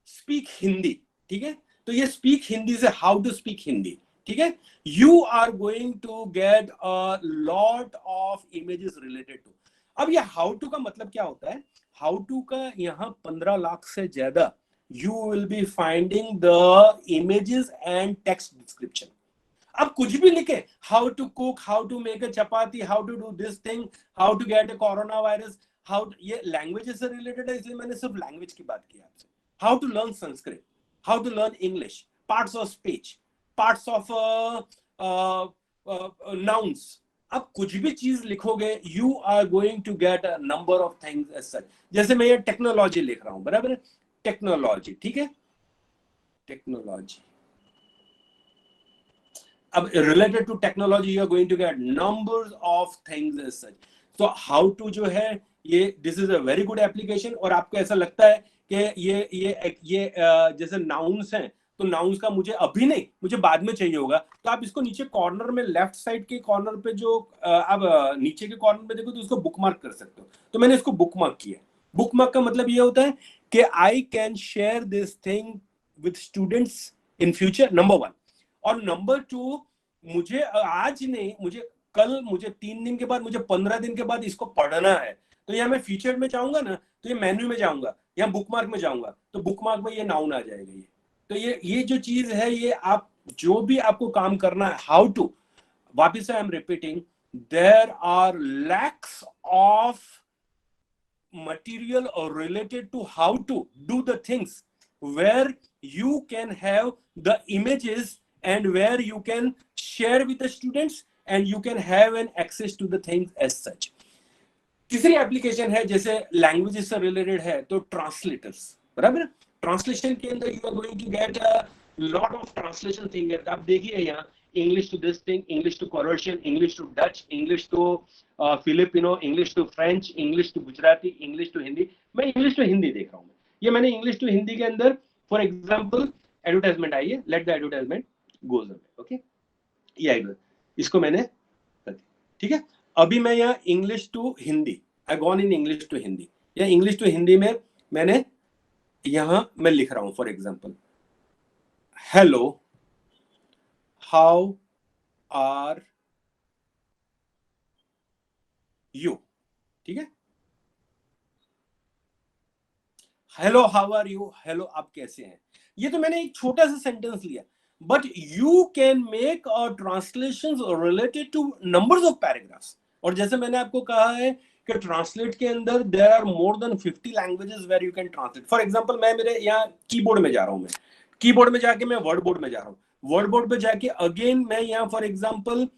स्पीक हिंदी, ठीक है, तो ये स्पीक हिंदी से हाउ टू स्पीक हिंदी. ठीक है, you are going to get a lot of images related to. अब ये हाउ टू का मतलब क्या होता है, हाउ टू का यहाँ 15 लाख से ज्यादा you will be finding the images and text description. अब कुछ भी लिखे, how to cook, how to make a chapati, how to do this thing, how to get a coronavirus, how to, ये language से related है इसलिए मैंने सिर्फ language की बात की आपसे. How to learn Sanskrit, how to learn English, parts of speech, parts of nouns. अब कुछ भी चीज लिखोगे you are going to get a number of things as such. जैसे मैं ये टेक्नोलॉजी लिख रहा हूँ, बराबर है, टेक्नोलॉजी. ठीक है, टेक्नोलॉजी. अब related to technology you are going to get numbers of things as such. तो हाउ टू जो है ये, this is a very good application. और आपको ऐसा लगता है कि ये जैसे नाउन्स हैं तो नाउन्स का मुझे अभी नहीं, मुझे बाद में चाहिए होगा, तो आप इसको नीचे कॉर्नर में लेफ्ट साइड के कॉर्नर पे जो आप नीचे के कॉर्नर पे देखो तो इसको बुकमार्क कर सकते हो. तो मैंने इसको बुकमार्क किया. बुकमार्क का मतलब ये होता है कि I can share this thing with students in future, number 1. और नंबर 2, मुझे आज नहीं, मुझे कल, मुझे 3 दिन के बाद, मुझे 15 दिन के बाद इसको पढ़ना है, तो यहाँ मैं फीचर में जाऊंगा ना, तो ये मेन्यू में जाऊंगा, यहाँ बुकमार्क में जाऊंगा, तो बुकमार्क में ये नाउन आ जाएगा. ये तो ये जो चीज है, ये आप जो भी आपको काम करना है, हाउ टू, वापिस से I am repeating, there are lakhs of material or related to how to do the things, where you can have the images and where you can share with the students and you can have an access to the things as such. तीसरी application है, जैसे languages से related है, तो translators, बराबर. Translation के अंदर you are going to get a lot of translation thing. आप देखिए यहाँ English to this thing, English to Croatian, English to Dutch, English to Filipino, English to French, English to Gujarati, English to Hindi. मैं English to Hindi देख रहा हूँ. ये मैंने English to Hindi के अंदर, for example, advertisement आई है. Let the advertisement goes away. Okay? ये आएगा. इसको मैंने कर दिया. ठीक है? अभी मैं यहाँ English to Hindi. I gone in English to Hindi. या English to Hindi में मैंने यहाँ मैं लिख रहा हूँ. For example, hello, how are you? ठीक है? Hello, how are you? Hello, आप कैसे हैं? ये तो मैंने एक छोटा सा सेंटेंस लिया, but you can make translations related two numbers of paragraphs. और जैसे मैंने आपको कहा है कि ट्रांसलेट के अंदर there are more than 50 languages where you can translate. For example, मैं मेरे यहाँ कीबोर्ड में जा रहा हूँ. मैं कीबोर्ड में जाके मैं वर्ड बोर्ड में जा रहा हूँ. वर्ड बोर्ड पे जाके अगेन मैं यहाँ फॉर एग्जांपल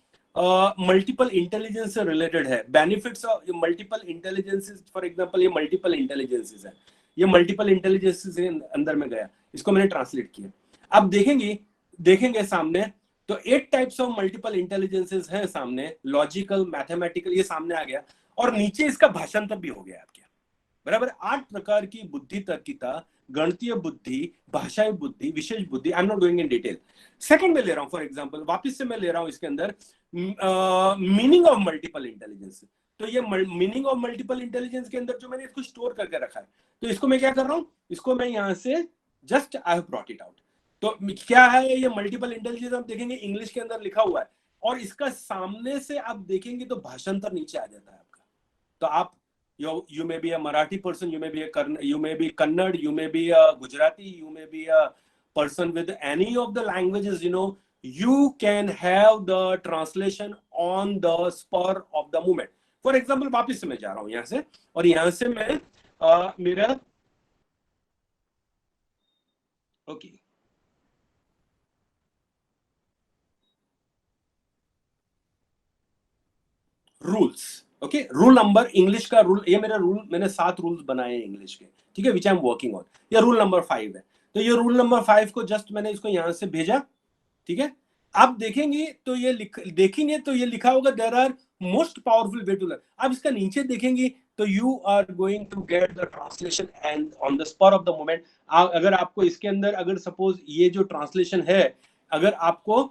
मल्टीपल इंटेलिजेंस से रिलेटेड है. Benefits of multiple intelligences, for example ये मल्टीपल इंटेलिजेंसेस है. ये मल्टीपल इंटेलिजेंसेस के अंदर में गया, इसको मैंने ट्रांसलेट किया. आप देखेंगे सामने तो 8 टाइप्स ऑफ मल्टीपल इंटेलिजेंसेस है सामने. लॉजिकल, मैथमेटिकल, ये सामने आ गया. और नीचे इसका भाषांतर भी हो गया आपके बराबर. 8 प्रकार की बुद्धि, तर्किता, गणितीय बुद्धि, भाषाई बुद्धि, विशेष बुद्धि. I am not going in detail. Second में ले रहा हूं फॉर एग्जांपल, वापस से मैं ले रहा हूं इसके अंदर मीनिंग ऑफ मल्टीपल इंटेलिजेंस. तो ये मीनिंग ऑफ मल्टीपल इंटेलिजेंस के अंदर जो मैंने इसको स्टोर करके रखा है, तो इसको मैं क्या कर रहा हूं, इसको मैं यहां से just I have brought it out. तो क्या है ये मल्टीपल इंटेलिजेंस? आप देखेंगे इंग्लिश के अंदर लिखा हुआ है, और इसका सामने से आप देखेंगे तो भाषांतर नीचे आ जाता है आपका. तो आप you may be a Marathi person, you may be Kannada, you may be a Gujarati, you may be a person with any of the languages, you can have the translation on the spur of the moment. For example, वापस से मैं जा रहा हूं यहां से, और यहां से मैं मेरा okay rules. Okay, rule number, English का रूल, ये मेरा रूल, मैंने 7 रूल्स बनाए हैं इंग्लिश के. ठीक है, विच आई एम वर्किंग ऑन. ये रूल नंबर 5 है. तो ये रूल नंबर 5 को जस्ट मैंने इसको यहां से भेजा. ठीक है, आप देखेंगे तो ये लिखा होगा there are most powerful way to learn. आप इसका नीचे देखेंगे तो you are going to get the translation and on the spot of the moment. अगर आपको इसके अंदर, अगर सपोज ये जो ट्रांसलेशन है, अगर आपको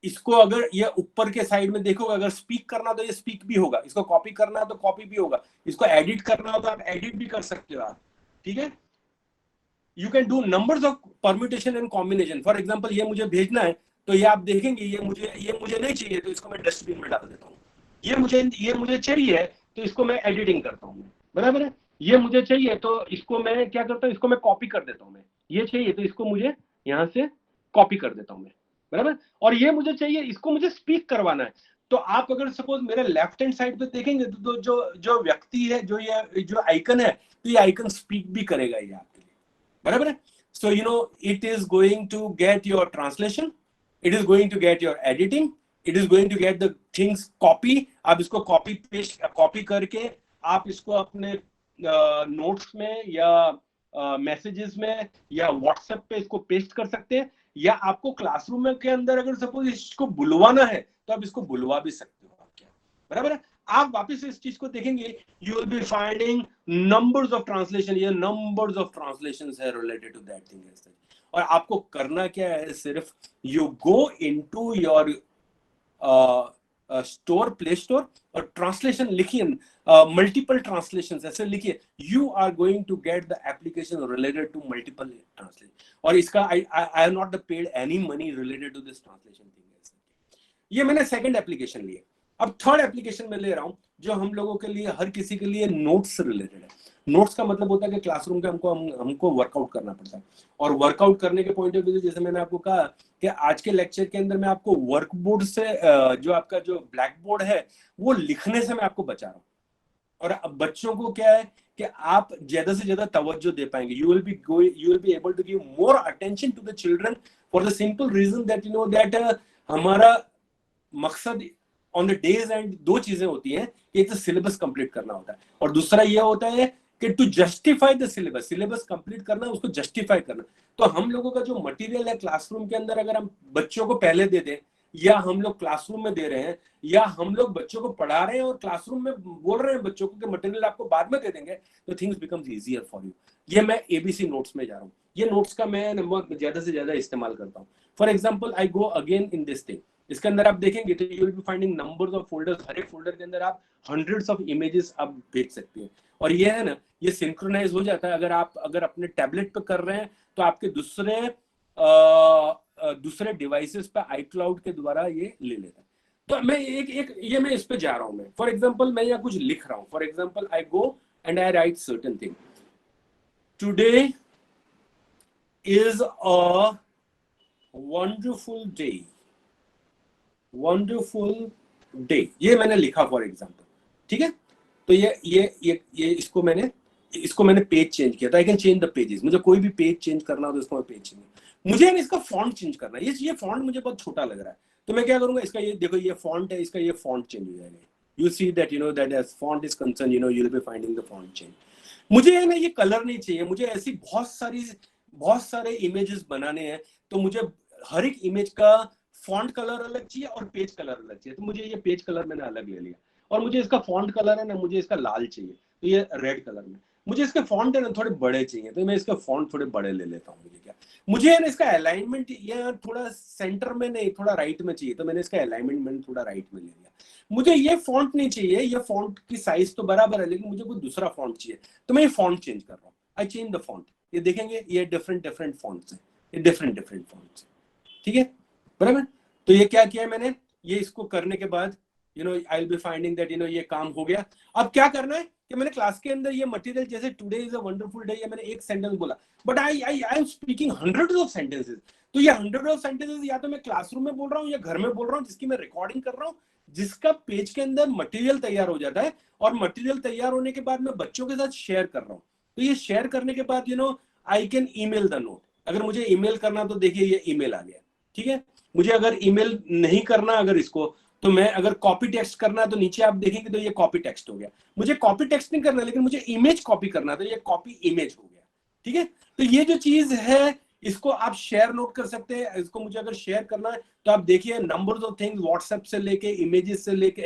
इसको अगर ये ऊपर के साइड में देखोगे, अगर स्पीक करना तो ये स्पीक भी होगा, इसको कॉपी करना तो कॉपी भी होगा, इसको एडिट करना हो तो आप एडिट भी कर सकते हो आप. ठीक है, you can do numbers of permutation and combination. For example, ये मुझे भेजना है तो ये आप देखेंगे ये मुझे नहीं चाहिए तो इसको मैं डस्टबिन में डाल देता हूँ. ये मुझे चाहिए तो इसको मैं एडिटिंग करता हूँ. बराबर है. ये मुझे चाहिए तो इसको मैं क्या करता हूँ, इसको मैं कॉपी कर देता हूँ. मैं ये चाहिए तो इसको मुझे यहाँ से कॉपी कर देता हूँ मैं. बराबर. और ये मुझे चाहिए, इसको मुझे स्पीक करवाना है. तो आप अगर सपोज मेरे लेफ्ट हैंड साइड पे देखेंगे तो जो व्यक्ति है, जो आइकन है, तो ये आइकन स्पीक भी करेगा ये आपके लिए. बराबर है. So it is going to get your translation, it is going to get your editing, it is going to get the things copy. आप इसको कॉपी करके आप इसको अपने नोट्स में या मैसेजेस में या व्हाट्सएप पे इसको पेस्ट कर सकते हैं, या आपको क्लासरूम में के अंदर अगर सपोज इसको बुलवाना है तो आप इसको बुलवा भी सकते हो. आप क्या बराबर है. आप वापस इस चीज को देखेंगे, you will be finding numbers of translation. ये नंबर्स ऑफ ट्रांसलेशंस है रिलेटेड टू दैट थिंग. और आपको करना क्या है, सिर्फ you go into your store, play store, और ट्रांसलेशन लिखिए, मल्टीपल ट्रांसलेशंस ऐसे लिखिए. You are going to get the application related to multiple translation. और इसका I have not paid any money related to this translation thing. ये मैंने second application लिए. अब थर्ड एप्लीकेशन में ले रहा हूं जो हम लोगों के लिए, हर किसी के लिए नोट्स से रिलेटेड है. नोट्स का मतलब होता है कि क्लासरूम के हमको वर्कआउट करना पड़ता है. और वर्कआउट करने के पॉइंट ऑफ व्यू से, जैसे मैंने आपको कहा कि आज के लेक्चर के अंदर मैं आपको वर्कबोर्ड से, जो आपका जो ब्लैक बोर्ड है, वो लिखने से मैं आपको बचा रहा हूँ. और अब बच्चों को क्या है कि आप ज्यादा से ज्यादा तवज्जो दे पाएंगे. You will be able to give more attention to the children for the simple reason that हमारा मकसद ऑन द डेज एंड 2 चीजें होती हैं. एक तो सिलेबस कंप्लीट करना होता है, और दूसरा ये होता है कि to justify the syllabus, syllabus complete करना, उसको जस्टिफाई करना। तो हम लोगों का जो मटेरियल है क्लासरूम के अंदर, अगर हम बच्चों को पहले दे दें, या हम लोग क्लासरूम में दे रहे हैं, या हम लोग बच्चों को पढ़ा रहे हैं और क्लासरूम में बोल रहे हैं बच्चों को कि मटेरियल आपको बाद में दे देंगे, तो things becomes easier for you. ये मैं एबीसी नोट्स में जा रहा हूँ, ये नोट्स का मैं नंबर ज्यादा से ज्यादा इस्तेमाल करता हूँ। For example I go again in this thing, इसके अंदर आप देखेंगे तो you will be finding numbers of folders, हर एक फोल्डर के अंदर आप हंड्रेड्स ऑफ इमेजेस आप भेज सकते हैं। और ये है ना, ये सिंक्रोनाइज हो जाता है। अगर अपने टैबलेट पे कर रहे हैं तो आपके दूसरे डिवाइसेस पे iCloud के द्वारा ये ले लेता है। तो मैं मैं इस पे जा रहा हूं। मैं फॉर एग्जांपल मैं यहाँ कुछ लिख रहा हूं, for example I go and I right certain thing, today is a wonderful day, ये मैंने लिखा फॉर एग्जांपल, ठीक है। तो ये इसको मैंने पेज चेंज किया, तो I can change the pages. मुझे कोई भी पेज चेंज करना हो तो इसको मैं पेज चेंज, मुझे इसका फॉन्ट चेंज करना है। ये फॉन्ट मुझे बहुत छोटा लग रहा है, तो मैं क्या करूंगा, इसका ये देखो, ये फॉन्ट है, इसका ये फॉन्ट चेंज हो जाएगा। You see that that as font is concern, you will be finding the font change. मुझे है ना ये कलर नहीं चाहिए, मुझे ऐसी बहुत सारे इमेजेस बनाने हैं, तो मुझे हर एक इमेज का फॉन्ट कलर अलग चाहिए और पेज कलर अलग चाहिए। तो मुझे ये पेज कलर मैंने अलग ले लिया, और मुझे इसका फॉन्ट कलर है ना, मुझे इसका लाल चाहिए, तो ये रेड कलर में। मुझे इसके फॉन्ट है ना थोड़े बड़े चाहिए, तो मैं इसके फॉन्ट थोड़े बड़े ले लेता हूँ। मुझे है ना इसका अलाइनमेंट ये थोड़ा सेंटर में नहीं, थोड़ा राइट में चाहिए, तो मैंने इसका अलाइनमेंट मैंने थोड़ा राइट में ले लिया। मुझे ये फॉन्ट नहीं चाहिए, ये फॉन्ट की साइज तो बराबर है, लेकिन मुझे कोई दूसरा फॉन्ट चाहिए, तो मैं ये फॉन्ट चेंज कर रहा हूँ। I change the font. ये देखेंगे ये डिफरेंट फॉन्ट्स हैं, ये डिफरेंट फॉन्ट्स, ठीक है, बराबर। तो ये क्या किया मैंने, ये इसको करने के बाद आई विल बी फाइंडिंग दैट ये काम हो गया। अब क्या करना है कि मैंने क्लास के अंदर ये मटेरियल, जैसे today is a wonderful day, ये मैंने एक सेंटेंस बोला, but I am speaking hundreds of sentences. तो ये हंड्रेड ऑफ सेंटेंसेस या तो मैं क्लासरूम में बोल रहा हूँ या घर में बोल रहा हूँ, जिसकी मैं रिकॉर्डिंग कर रहा हूँ, जिसका पेज के अंदर मटेरियल तैयार हो जाता है, और मटेरियल तैयार होने के बाद मैं बच्चों के साथ शेयर कर रहा हूँ। तो ये शेयर करने के बाद I can email the note. अगर मुझे ईमेल करना तो देखिए ये ईमेल आ गया, ठीक है। मुझे अगर ईमेल नहीं करना, अगर इसको, तो मैं अगर कॉपी टेक्स्ट करना है तो नीचे आप देखेंगे तो ये कॉपी टेक्स्ट हो गया। मुझे कॉपी टेक्स्ट नहीं करना, लेकिन मुझे इमेज कॉपी करना, तो ये कॉपी इमेज हो गया, ठीक है। तो ये जो चीज है, इसको आप शेयर नोट कर सकते हैं। इसको मुझे अगर शेयर करना है तो आप देखिए नंबर्स ऑफ थिंग्स, व्हाट्सएप से लेके इमेजेस से लेके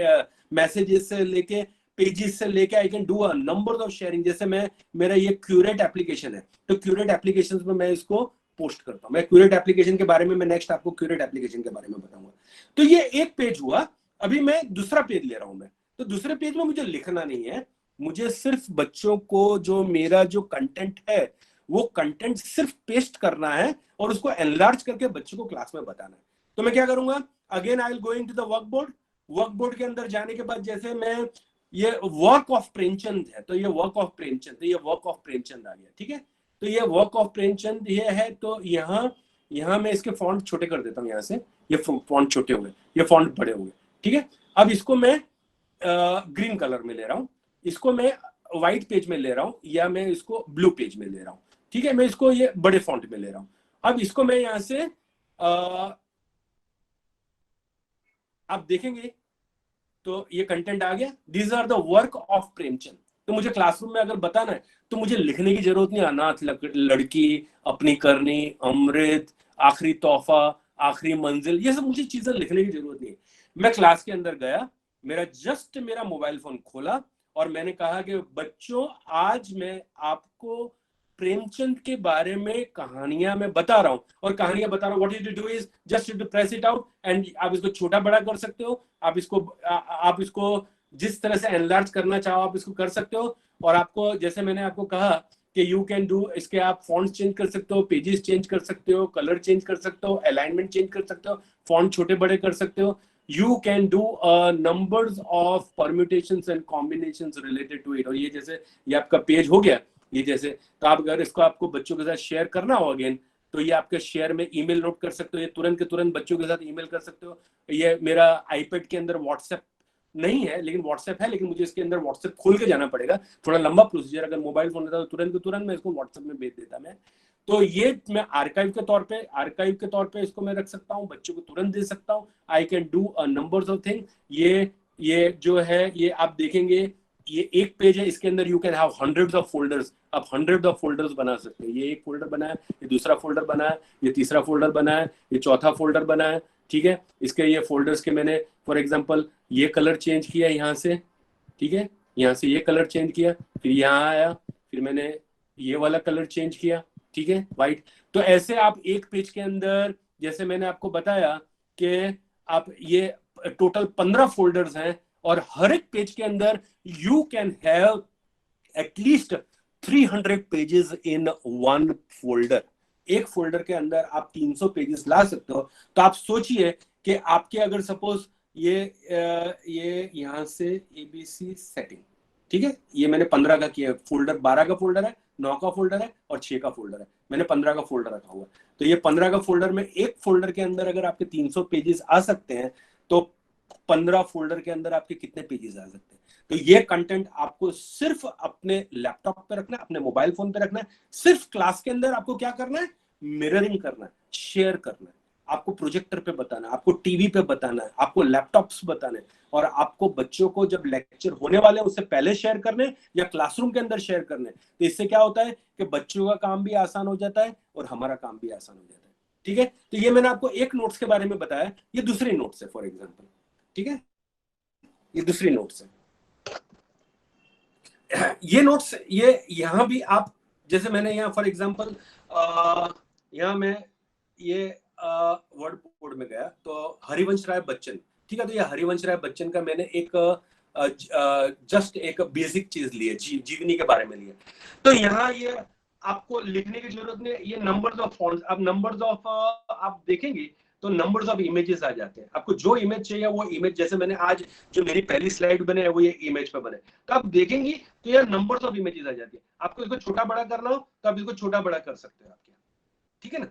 मैसेजेस से लेके पेजेस से लेके, I can do a numbers of sharing. जैसे मेरा ये क्यूरेट एप्लीकेशन है, तो क्यूरेट एप्लीकेशन में मैं इसको पोस्ट करता हूं। मैं क्यूरेट एप्लीकेशन के बारे में मैं नेक्स्ट आपको क्यूरेट एप्लीकेशन के बारे में बताऊंगा। तो ये एक पेज हुआ। अभी मैं दूसरा पेज ले रहा हूं। मैं तो दूसरे पेज में मुझे लिखना नहीं है, मुझे सिर्फ बच्चों को जो मेरा जो कंटेंट है वो कंटेंट सिर्फ पेस्ट करना है और उसको एनलार्ज करके बच्चों को क्लास में बताना है। तो मैं क्या करूंगा, again I will go into the workboard के अंदर जाने के बाद, जैसे मैं ये वर्क ऑफ प्रेमचंद है, तो ये वर्क ऑफ प्रेमचंद आ गया, ठीक है। तो ये वर्क ऑफ प्रेमचंद ये है, तो यहाँ मैं इसके फॉन्ट छोटे कर देता हूँ। यहाँ से ये फॉन्ट छोटे हो गए, ये फॉन्ट बड़े हो गए, ठीक है। अब इसको मैं ग्रीन कलर में ले रहा हूँ, इसको मैं व्हाइट पेज में ले रहा हूँ, या मैं इसको ब्लू पेज में ले रहा हूँ, ठीक है। मैं इसको ये बड़े फॉन्ट में ले रहा हूँ। अब इसको मैं यहाँ से आप देखेंगे तो ये कंटेंट आ गया, these are the work of Premchand. तो मुझे क्लासरूम में अगर बताना है तो मुझे लिखने की जरूरत नहीं, अनाथ लड़की, अपनी करनी, अमृत, आखिरी तोहफा, आखिरी मंजिल, ये सब मुझे चीजें लिखने की जरूरत नहीं। मैं क्लास के अंदर गया, मेरा मोबाइल फोन खोला और मैंने कहा कि बच्चों, आज मैं आपको प्रेमचंद के बारे में कहानियां मैं बता रहा हूं, और कहानियां बता रहा हूं। What you do is just to press it out, and आप इसको छोटा बड़ा कर सकते हो, आप इसको जिस तरह से एनलार्ज करना चाहो आप इसको कर सकते हो। और आपको, जैसे मैंने आपको कहा कि यू कैन डू, इसके आप फॉन्ट्स चेंज कर सकते हो, पेजेस चेंज कर सकते हो, कलर चेंज कर सकते हो, अलाइनमेंट चेंज कर सकते हो, फॉन्ट छोटे बड़े कर सकते हो। You can do numbers of permutations and combinations related to it। और ये जैसे ये आपका पेज हो गया, ये जैसे, तो आप अगर इसको आपको बच्चों के साथ शेयर करना हो अगेन, तो ये आपके शेयर में ईमेल नोट कर सकते हो, ये तुरंत के तुरंत बच्चों के साथ ईमेल कर सकते हो। ये मेरा आईपैड के अंदर व्हाट्सएप नहीं है, लेकिन व्हाट्सएप है, लेकिन मुझे इसके अंदर व्हाट्सएप खोल के जाना पड़ेगा, थोड़ा लंबा प्रोसीजर। अगर मोबाइल फोन रहता तो तुरंत के तुरंत मैं इसको व्हाट्सएप में भेज देता मैं। तो ये मैं आर्काइव के तौर पे इसको मैं रख सकता हूँ, बच्चों को तुरंत दे सकता हूँ। I can do numbers of thing. ये जो है, ये आप देखेंगे ये एक पेज है, इसके अंदर you can have hundreds of folders, आप हंड्रेड ऑफ फोल्डर्स बना सकते हैं। ये एक फोल्डर बना है, ये दूसरा फोल्डर बना है, ये तीसरा फोल्डर बना है, ये चौथा फोल्डर बना है, ठीक है। इसके ये फोल्डर्स के मैंने फॉर एग्जांपल ये कलर चेंज किया यहाँ से, ठीक है, यहाँ से ये कलर चेंज किया, फिर यहाँ आया, फिर मैंने ये वाला कलर चेंज किया, ठीक है, व्हाइट। तो ऐसे आप एक पेज के अंदर, जैसे मैंने आपको बताया कि आप ये टोटल 15 फोल्डर्स हैं, और हर एक पेज के अंदर you can have at least 300 pages in one folder. एक फोल्डर के अंदर आप 300 पेजेस ला सकते हो। तो आप सोचिए कि आपके अगर सपोज ये यहाँ से ABC सेटिंग, ठीक है, ये मैंने 15 का किया, फोल्डर 12 का फोल्डर है, 9 का फोल्डर है और 6 का फोल्डर है, मैंने 15 का फोल्डर रखा हुआ है। तो ये 15 का फोल्डर में, एक फोल्डर के अंदर अगर आपके 300 पेजेस आ सकते हैं, तो 15 फोल्डर के अंदर आपके कितने पेजेस आ सकते हैं। तो ये कंटेंट आपको सिर्फ अपने लैपटॉप पे रखना है, अपने मोबाइल फोन पे रखना है। सिर्फ क्लास के अंदर आपको क्या करना है, मिररिंग करना है, शेयर करना है, आपको प्रोजेक्टर पे बताना है, आपको टीवी पे बताना है, आपको लैपटॉप्स बताने हैं, और आपको बच्चों को जब लेक्चर होने वाले हैं उससे पहले शेयर करने या क्लासरूम के अंदर शेयर करने। तो इससे क्या होता है कि बच्चों का काम भी आसान हो जाता है और हमारा काम भी आसान हो जाता है, ठीक है। तो ये मैंने आपको एक नोट्स के बारे में बताया, ये दूसरी नोट्स है फॉर एग्जाम्पल, ठीक है, ये दूसरी नोट्स है। ये नोट्स, ये यहाँ भी आप, जैसे मैंने यहाँ फॉर एग्जाम्पल यहाँ मैं ये वर्ड बोर्ड में गया तो हरिवंश राय बच्चन, ठीक है, तो ये हरिवंश राय बच्चन का मैंने एक जस्ट एक बेसिक चीज ली है, जीवनी के बारे में लिया। तो यहाँ ये आपको लिखने की जरूरत नहीं है, ये नंबर्स ऑफ फॉन्ट्स, अब नंबर्स ऑफ आप देखेंगे तो नंबर्स ऑफ इमेजेस आ जाते हैं। आपको जो इमेज चाहिए वो इमेज, जैसे मैंने आज जो मेरी पहली स्लाइड बने है वो ये इमेज पे बने, तो आप देखेंगे तो ये नंबर्स ऑफ इमेजेस आ जाती है। आपको इसको छोटा बड़ा करना हो तो आप इसको छोटा बड़ा कर सकते हो आपके, ठीक है ना।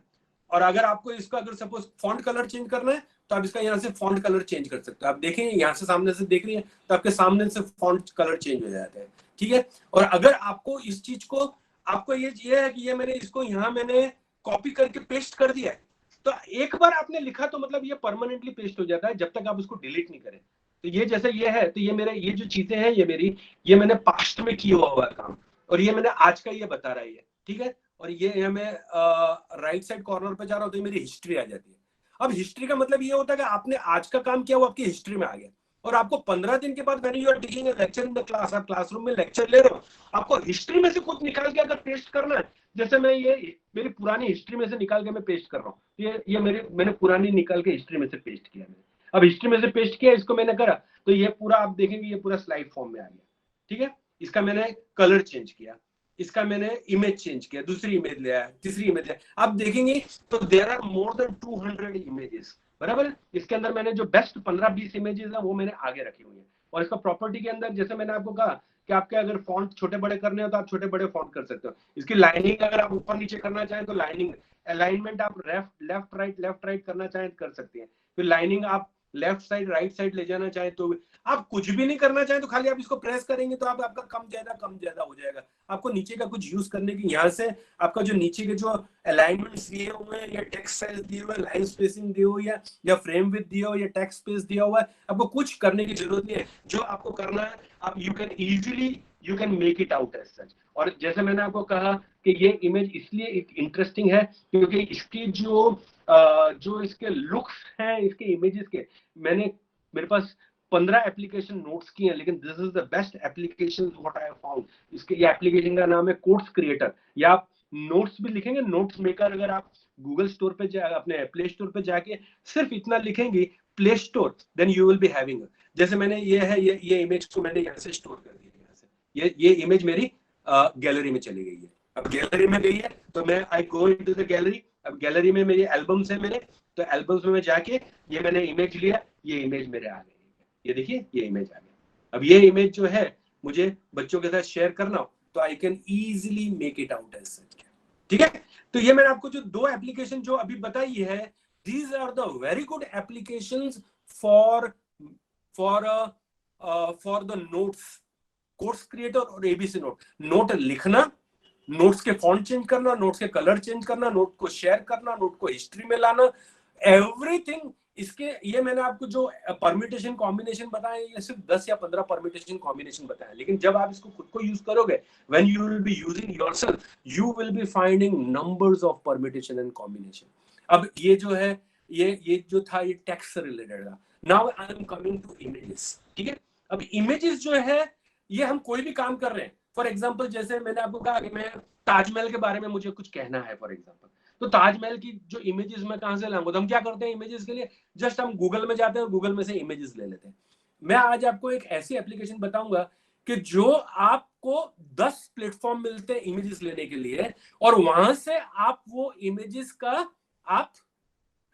और अगर आपको इसका अगर सपोज फॉन्ट कलर चेंज करना है तो आप इसका यहाँ से फॉन्ट कलर चेंज कर सकते हो। आप देखेंगे यहाँ से सामने से देख रही है तो आपके सामने से फॉन्ट कलर चेंज हो जाता है, ठीक है। और अगर आपको इस चीज को, आपको ये है कि ये मैंने इसको यहाँ मैंने कॉपी करके पेस्ट कर दिया है, तो एक बार आपने लिखा तो मतलब ये परमानेंटली पेस्ट हो जाता है जब तक आप इसको डिलीट नहीं करें। तो ये जैसे ये है, तो ये मेरे ये जो चीजें हैं ये मेरी, ये मैंने पास्ट में किया हुआ काम, और ये मैंने आज का ये बता रहा है, ठीक है। और ये मैं राइट साइड कॉर्नर पे जा रहा हूँ तो मेरी हिस्ट्री आ जाती है। अब हिस्ट्री का मतलब ये होता है कि आपने आज का काम किया वो आपकी हिस्ट्री में आ गया, और आपको 15 दिन के बाद when you are taking a lecture in the class, आप क्लासरूम में लेक्चर ले रहे हो, आपको हिस्ट्री में से कुछ निकाल के अगर पेस्ट करना है, जैसे मैं ये मेरी पुरानी हिस्ट्री में से निकाल के मैं पेस्ट कर रहा हूँ, ये मैंने पुरानी निकाल के हिस्ट्री में से पेस्ट किया मैंने। अब हिस्ट्री में से पेस्ट किया, इसको मैंने करा तो ये पूरा आप देखेंगे ये पूरा स्लाइड फॉर्म में आ गया, ठीक है। इसका मैंने कलर चेंज किया, इसका मैंने इमेज चेंज किया, दूसरी इमेज ले आया, तीसरी इमेज ले आया। आप देखेंगे तो there are more than 200 images, बराबर है। इसके अंदर मैंने जो बेस्ट 15-20 इमेजेस है वो मैंने आगे रखी हुई है। और इसका प्रॉपर्टी के अंदर जैसे मैंने आपको कहा कि आपके अगर फॉन्ट छोटे बड़े करने हो तो आप छोटे बड़े फॉन्ट कर सकते हो। इसकी लाइनिंग अगर आप ऊपर नीचे करना चाहें तो लाइनिंग, अलाइनमेंट आप लेफ्ट राइट करना चाहें कर सकते हैं। फिर लाइनिंग आप लेफ्ट साइड राइट साइड ले जाना चाहें तो, आप कुछ भी नहीं करना चाहें तो खाली आप इसको प्रेस करेंगे तो आपका कम ज्यादा हो जाएगा। आपको नीचे का कुछ यूज करने की, यहाँ से आपका जो नीचे के जो अलाइनमेंट्स दिए हुए हैं या टेक्स्ट साइज दिए हुए हैं, लाइन स्पेसिंग दी हुई है या फ्रेम विड्थ दिया हुआ है या टेक्स्ट स्पेस दिया हुआ है, आपको कुछ करने की जरूरत नहीं है। जो आपको करना है आप you can make it out as such. और जैसे मैंने आपको कहा कि ये इमेज इसलिए इंटरेस्टिंग है क्योंकि इसकी जो इसके लुक्स हैं, इसके इमेजेस के, मेरे पास 15 एप्लीकेशन नोट्स की हैं, लेकिन this is the best application what I have found. इसके ये एप्लीकेशन का नाम है कोट्स क्रिएटर, या आप नोट्स भी लिखेंगे नोट्स मेकर, अगर आप गूगल स्टोर पे अपने प्ले स्टोर पे जाके सिर्फ इतना लिखेंगे play store, then you will be having. जैसे मैंने ये इमेज को मैंने यहाँ से स्टोर कर दिया, यहाँ से ये इमेज मेरी गैलरी में चली गई है। अब गैलरी में गई है तो मैं आई गो इनटू द गैलरी। अब गैलरी में मेरी एल्बम्स है मेरे, तो एल्बम्स में मैं जाके ये मैंने इमेज लिया, ये इमेज मेरे आ गई, ये देखिए ये इमेज आ गई। अब ये इमेज जो है मुझे बच्चों के साथ शेयर करना हो तो I can easily make it out as such, ठीक है। तो ये मैंने आपको जो 2 एप्लीकेशन जो अभी बताई है, these are the very good applications for the notes, course creator और एबीसी नोट। नोट लिखना, नोट्स के फॉन्ट चेंज करना, नोट्स के कलर चेंज करना, नोट को शेयर करना, नोट को हिस्ट्री में लाना, एवरीथिंग इसके ये मैंने आपको जो परम्यूटेशन कॉम्बिनेशन बताया, ये सिर्फ 10 या 15 परम्यूटेशन कॉम्बिनेशन बताया, लेकिन जब आप इसको खुद को यूज करोगे, when you will be using yourself, you will be finding numbers of permutation and combination. अब ये जो है, ये जो था ये टेक्स्ट से रिलेटेड था। Now I am coming to images, ठीक है। अब इमेजेस जो है, ये हम कोई भी काम कर रहे हैं, फॉर एग्जाम्पल जैसे मैंने आपको कहा कि मैं ताजमहल के बारे में मुझे कुछ कहना है फॉर एग्जाम्पल, तो ताजमहल की जो इमेजेस मैं कहां से लाऊंगा, तो हम क्या करते हैं इमेजेस के लिए, जस्ट हम गूगल में जाते हैं और गूगल में से इमेजेस ले लेते हैं। मैं आज आपको एक ऐसी एप्लीकेशन बताऊंगा कि जो आपको 10 प्लेटफॉर्म मिलते हैं इमेजेस लेने के लिए, और वहां से आप वो इमेजेस का आप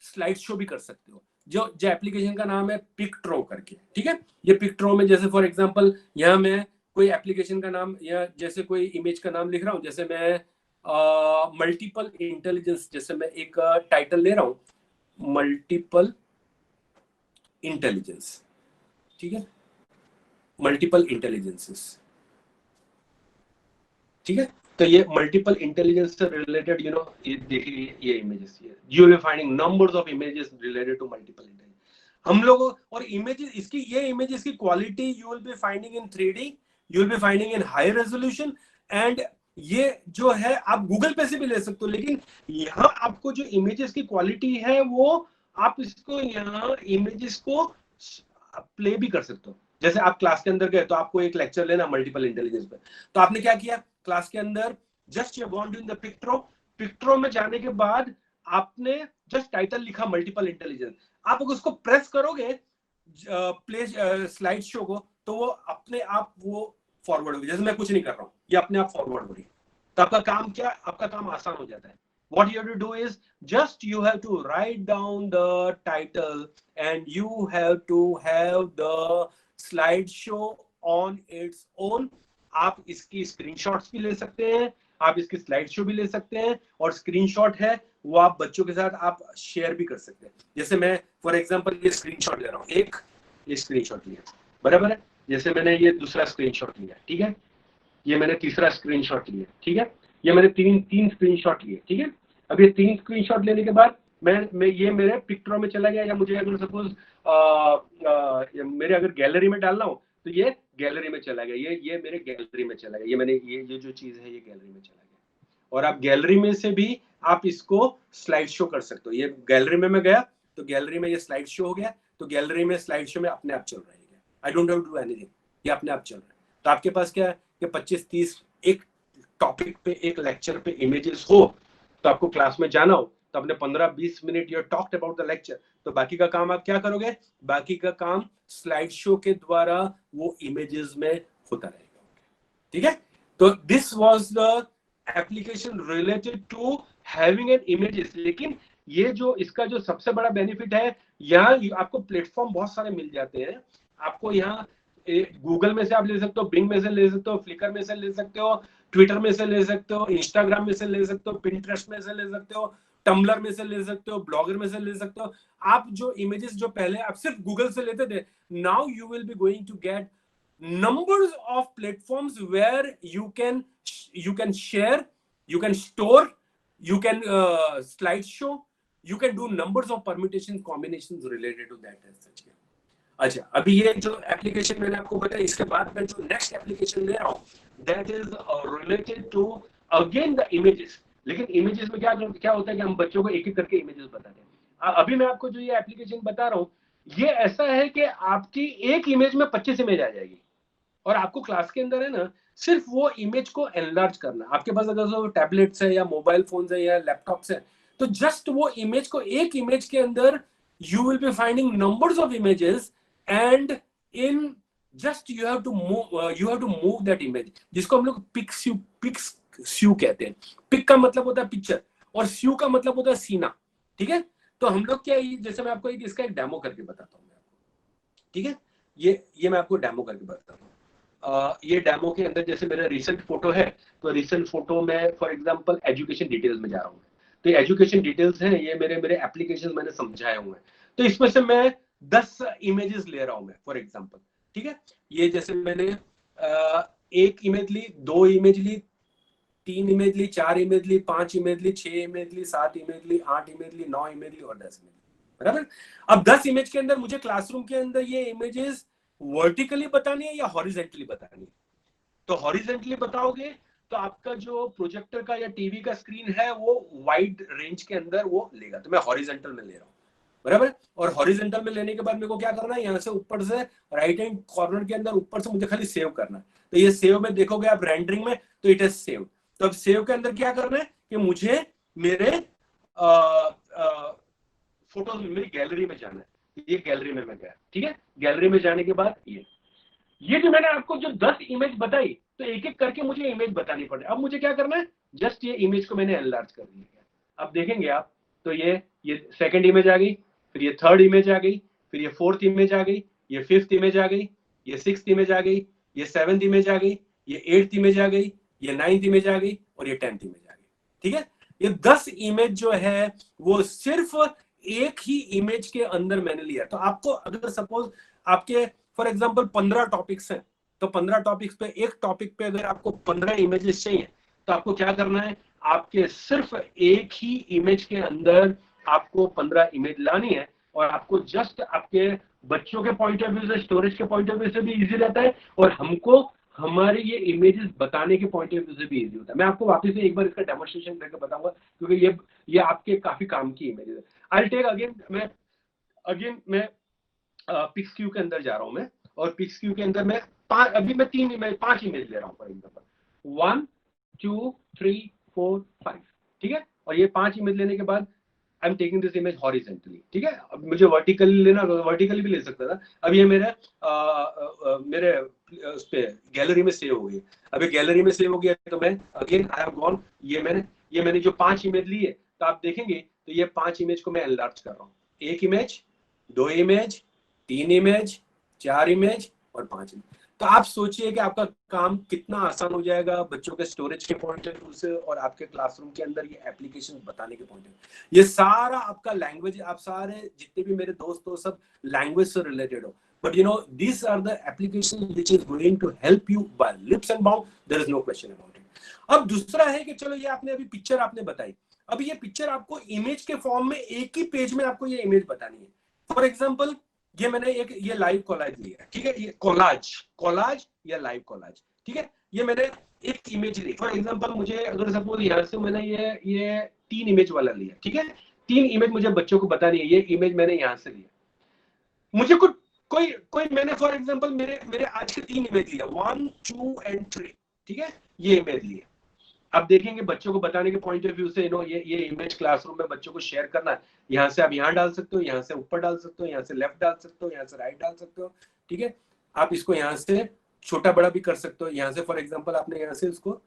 स्लाइड शो भी कर सकते हो। जो एप्लीकेशन का नाम है पिक्ट्रो करके, ठीक है। ये पिक्ट्रो में जैसे फॉर एग्जांपल यहाँ मैं कोई एप्लीकेशन का नाम या जैसे कोई इमेज का नाम लिख रहा हूँ, जैसे मैं मल्टीपल इंटेलिजेंस, जैसे मैं एक टाइटल ले रहा हूं मल्टीपल इंटेलिजेंस, ठीक है, मल्टीपल इंटेलिजेंसेस, ठीक है। तो ये मल्टीपल इंटेलिजेंस से रिलेटेड ये देखिए ये images, you will be finding numbers of images related to multiple intelligence. हम लोगों और इमेजेस, इसकी ये इमेजेस की quality you will be finding in 3D, you will be finding in high resolution, and ये जो है आप गूगल पे से भी ले सकते हो, लेकिन यहाँ आपको जो इमेजेस की क्वालिटी है वो आप इसको यहाँ इमेजेस को प्ले भी कर सकते हो। जैसे आप क्लास के अंदर गए तो आपको एक लेक्चर लेना मल्टीपल इंटेलिजेंस पे, तो आपने क्या किया क्लास के अंदर, just you gone to the Pictro में जाने के बाद आपने जस्ट टाइटल लिखा मल्टीपल इंटेलिजेंस, आप उसको प्रेस करोगे प्ले स्लाइड शो को, तो वो अपने आप वो फॉरवर्ड होगी। जैसे मैं कुछ नहीं कर रहा हूँ, ये अपने आप फॉरवर्ड हो रही है, तो आपका काम क्या, आपका काम आसान हो जाता है। What you have to do is just you have to write down the title and you have to have the slideshow on its own. आप इसकी स्क्रीनशॉट्स भी ले सकते हैं, आप इसकी स्लाइड शो भी ले सकते हैं, और स्क्रीनशॉट है वो आप बच्चों के साथ आप शेयर भी कर सकते हैं। जैसे मैं फॉर एग्जांपल ये स्क्रीनशॉट ले रहा हूँ, एक ये स्क्रीनशॉट लिया, बराबर है, जैसे मैंने ये दूसरा स्क्रीनशॉट लिया, ठीक है, ये मैंने तीसरा स्क्रीनशॉट लिया, ठीक है, ये मैंने तीन स्क्रीनशॉट लिए, ठीक है। अब ये 3 स्क्रीनशॉट लेने के बाद मैं ये मेरे पिक्ट्रो में चला गया, या मुझे अगर सपोज मेरे अगर गैलरी में डालना हो तो ये गैलरी में चला गया, ये मेरे गैलरी में चला गया, ये मैंने ये जो चीज है ये गैलरी में चला गया। और आप गैलरी में से भी आप इसको स्लाइड शो कर सकते हो। ये गैलरी में मैं गया तो गैलरी में ये स्लाइड शो हो गया, तो गैलरी में स्लाइड शो में अपने आप चल रहा है, I don't have to do anything, ये अपने आप चल रहा है। तो आपके पास क्या है कि 25-30 एक टॉपिक पे, एक लेक्चर पे इमेजेस हो, तो आपको क्लास में जाना हो तो अपने 15-20 minute you talked about the lecture, तो बाकी का काम आप क्या करोगे, बाकी का काम स्लाइड शो के द्वारा वो इमेजेस में होता रहेगा, ठीक है। तो this was the application related to having an images. लेकिन ये जो इसका जो सबसे बड़ा बेनिफिट है, यहाँ आपको प्लेटफॉर्म बहुत सारे मिल जाते हैं। आपको यहाँ गूगल में से आप ले सकते हो, बिंग में से ले सकते हो, फ्लिकर में से ले सकते हो, ट्विटर में से ले सकते हो, इंस्टाग्राम में से ले सकते हो, पिंटरेस्ट में से ले सकते हो, टम्बलर में से ले सकते हो, ब्लॉगर में से ले सकते हो। आप जो इमेजेस जो पहले आप सिर्फ गूगल से लेते थे, now you will be going to get numbers of platforms where you can share, you can store, you can slideshow, you can do numbers of permutations, combinations related to that as such. अच्छा, अभी ये जो application मैंने आपको बताया, इसके बाद मैं जो नेक्स्ट एप्लीकेशन ले रहा हूँ that is related to again the images. लेकिन इमेजेस में क्या होता है कि हम बच्चों को एक एक करके इमेजेस बताते हैं। अभी मैं आपको जो ये एप्लीकेशन बता रहा हूँ, ये ऐसा है कि आपकी एक इमेज में 25 इमेज आ जाएगी, और आपको क्लास के अंदर है ना सिर्फ वो इमेज को एनलार्ज करना। आपके पास अगर टैबलेट्स है या मोबाइल फोन्स है या लैपटॉप्स है, तो जस्ट वो इमेज को, एक इमेज के अंदर you will be finding numbers of images, and in just you have to move that image, जिसको हम लोग पिक्स स्यू कहते हैं। पिक का मतलब होता है पिक्चर, और स्यू का मतलब होता है सीना, ठीक है। तो हम लोग क्या, जैसे मैं आपको इसका एक डेमो करके बताता हूँ, ठीक है, ये मैं आपको डेमो करके बताता हूँ। ये डेमो के अंदर जैसे मेरा रिसेंट फोटो है, तो रिसेंट फोटो में फॉर एग्जांपल एजुकेशन डिटेल्स में जा रहा हूँ, तो ये एजुकेशन डिटेल्स हैं, ये मेरे एप्लीकेशन मैंने समझाए हुए हैं। तो इसमें से मैं 10 इमेजेस ले रहा हूँ मैं फॉर एग्जांपल, ठीक है। ये जैसे मैंने 1 इमेज ली, 2 इमेज ली, 3 इमेज ली, 4 इमेज ली, 5 इमेज ली, 6 इमेज ली, 7 इमेज ली, 8 इमेज ली, 9 इमेज ली और 10 इमेज ली, बराबर। अब 10 इमेज के अंदर मुझे क्लासरूम के अंदर ये इमेजेस वर्टिकली बतानी है या हॉरिजेंटली बतानी है? तो हॉरिजेंटली बताओगे तो आपका जो प्रोजेक्टर का या टीवी का स्क्रीन है वो वाइड रेंज के अंदर वो लेगा, तो मैं हॉरिजेंटल में ले रहा हूँ, बराबर। और हॉरिजेंटल में लेने के बाद मेरे को क्या करना है, यहाँ से ऊपर से राइट हैंड कॉर्नर के अंदर ऊपर से मुझे खाली सेव करना है। तो ये सेव में देखोगे आप रेंडरिंग में, तो इट इज सेव। तो अब सेव के अंदर क्या करना है कि मुझे मेरे फोटोज में मेरी गैलरी में जाना है। ये गैलरी में मैं गया, ठीक है। गैलरी में जाने के बाद ये जो मैंने आपको जो 10 इमेज बताई, तो एक एक करके मुझे इमेज बतानी पड़े। अब मुझे क्या करना है, जस्ट ये इमेज को मैंने एनलार्ज कर दिया। अब देखेंगे आप, तो ये सेकंड इमेज आ गई, फिर ये थर्ड इमेज आ गई, फिर ये फोर्थ इमेज आ गई, ये फिफ्थ इमेज आ गई, ये सिक्स्थ इमेज आ गई, ये सेवंथ इमेज आ गई, ये एट्थ इमेज आ गई, ये नाइन्थ इमेज आ गई और ये 10th इमेज आ गई, ठीक है। ये 10 इमेज जो है वो सिर्फ एक ही इमेज के अंदर मैंने लिया। तो आपको अगर सपोज आपके फॉर एग्जांपल 15 टॉपिक्स हैं, तो 15 टॉपिक्स पे एक टॉपिक पे अगर आपको 15 इमेजेस चाहिए, तो आपको क्या करना है, आपके सिर्फ एक ही इमेज के अंदर आपको 15 इमेज लानी है। और आपको जस्ट आपके बच्चों के पॉइंट ऑफ व्यू से, स्टोरेज के पॉइंट ऑफ व्यू से भी इजी रहता है, और हमको हमारे ये इमेजेस बताने के पॉइंट ऑफ व्यू से भी इजी होता है। मैं आपको वापस से एक बार इसका डेमोन्स्ट्रेशन करके बताऊंगा, क्योंकि ये आपके काफी काम की इमेजेस है। आई टेक अगेन मैं पिक्स क्यू के अंदर जा रहा हूं मैं, और पिक्स क्यू के अंदर मैं अभी मैं 5 इमेज ले रहा हूं फॉर एग्जांपल 1 2 3 4 5, ठीक है। और ये 5 इमेज लेने के बाद I am taking this image horizontally, ठीक है। अब मुझे वर्टिकली लेना, वर्टिकली भी ले सकता था। अब ये मेरे उस पे गैलरी में सेव हो गई। अभी गैलरी में सेव हो गया, तो मैं अगेन आई हैव गॉन, ये मैंने जो 5 इमेज ली है, तो आप देखेंगे तो ये 5 इमेज को मैं एनलार्ज कर रहा हूँ। 1 इमेज, 2 इमेज, 3 इमेज, 4 इमेज और 5 इमेज। तो आप सोचिए कि आपका काम कितना आसान हो जाएगा बच्चों के स्टोरेज के पॉइंट ऑफ व्यू से, और आपके क्लासरूम के अंदर ये एप्लीकेशन बताने के पॉइंट ऑफ व्यू। ये सारा आपका लैंग्वेज, आप सारे जितने भी मेरे दोस्त हो सब लैंग्वेज से रिलेटेड हो, but you know this are the application which is going to help you by leaps and bound, there is no question about it. अब दूसरा है कि चलो ये आपने अभी पिक्चर आपने बताई, अब ये पिक्चर आपको इमेज के फॉर्म में एक ही पेज में आपको ये इमेज बतानी है। फॉर एग्जाम्पल ये मैंने ये लाइव कोलाज लिया, ठीक है। ये कोलाज या लाइव कोलाज, ठीक है। ये मैंने एक इमेज ली, फॉर एग्जांपल मुझे अगर सपोज यहाँ से मैंने ये 3 इमेज वाला लिया, ठीक है। 3 इमेज मुझे बच्चों को बतानी है। ये इमेज मैंने यहाँ से लिया, मुझे कोई मैंने फॉर एग्जांपल मेरे आज के 3 इमेज लिया 1 2 एंड 3, ठीक है। ये इमेज लिए, अब देखेंगे बच्चों को बताने के पॉइंट ऑफ व्यू से ये इमेज क्लासरूम में बच्चों को शेयर करना है। यहाँ से आप यहाँ डाल सकते हो, यहाँ से ऊपर डाल सकते हो, यहाँ से लेफ्ट डाल सकते हो, यहाँ से राइट डाल सकते हो, ठीक है। आप इसको यहाँ से छोटा बड़ा भी कर सकते हो। यहाँ से फॉर एग्जांपल आपने यहाँ से इसको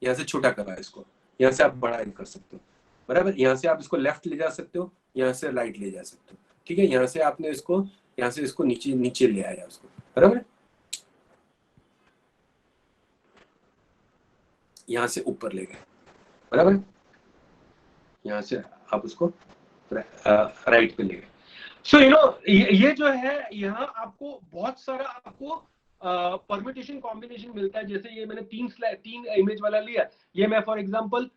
यहाँ से छोटा करा है, इसको यहाँ से आप बड़ा कर सकते हो, बराबर। यहाँ से आप इसको लेफ्ट ले जा सकते हो, यहाँ से राइट ले जा सकते हो, ठीक है। यहाँ से आपने इसको यहाँ से इसको नीचे ले आया उसको, बराबर। यहाँ से ऊपर ले गए, बराबर। यहाँ से आप उसको राइट पे ले गए। सो यू नो ये जो है यहाँ आपको बहुत सारा आपको परम्यूटेशन कॉम्बिनेशन मिलता है। जैसे ये मैंने 3 इमेज वाला लिया, ये मैं फॉर एग्जांपल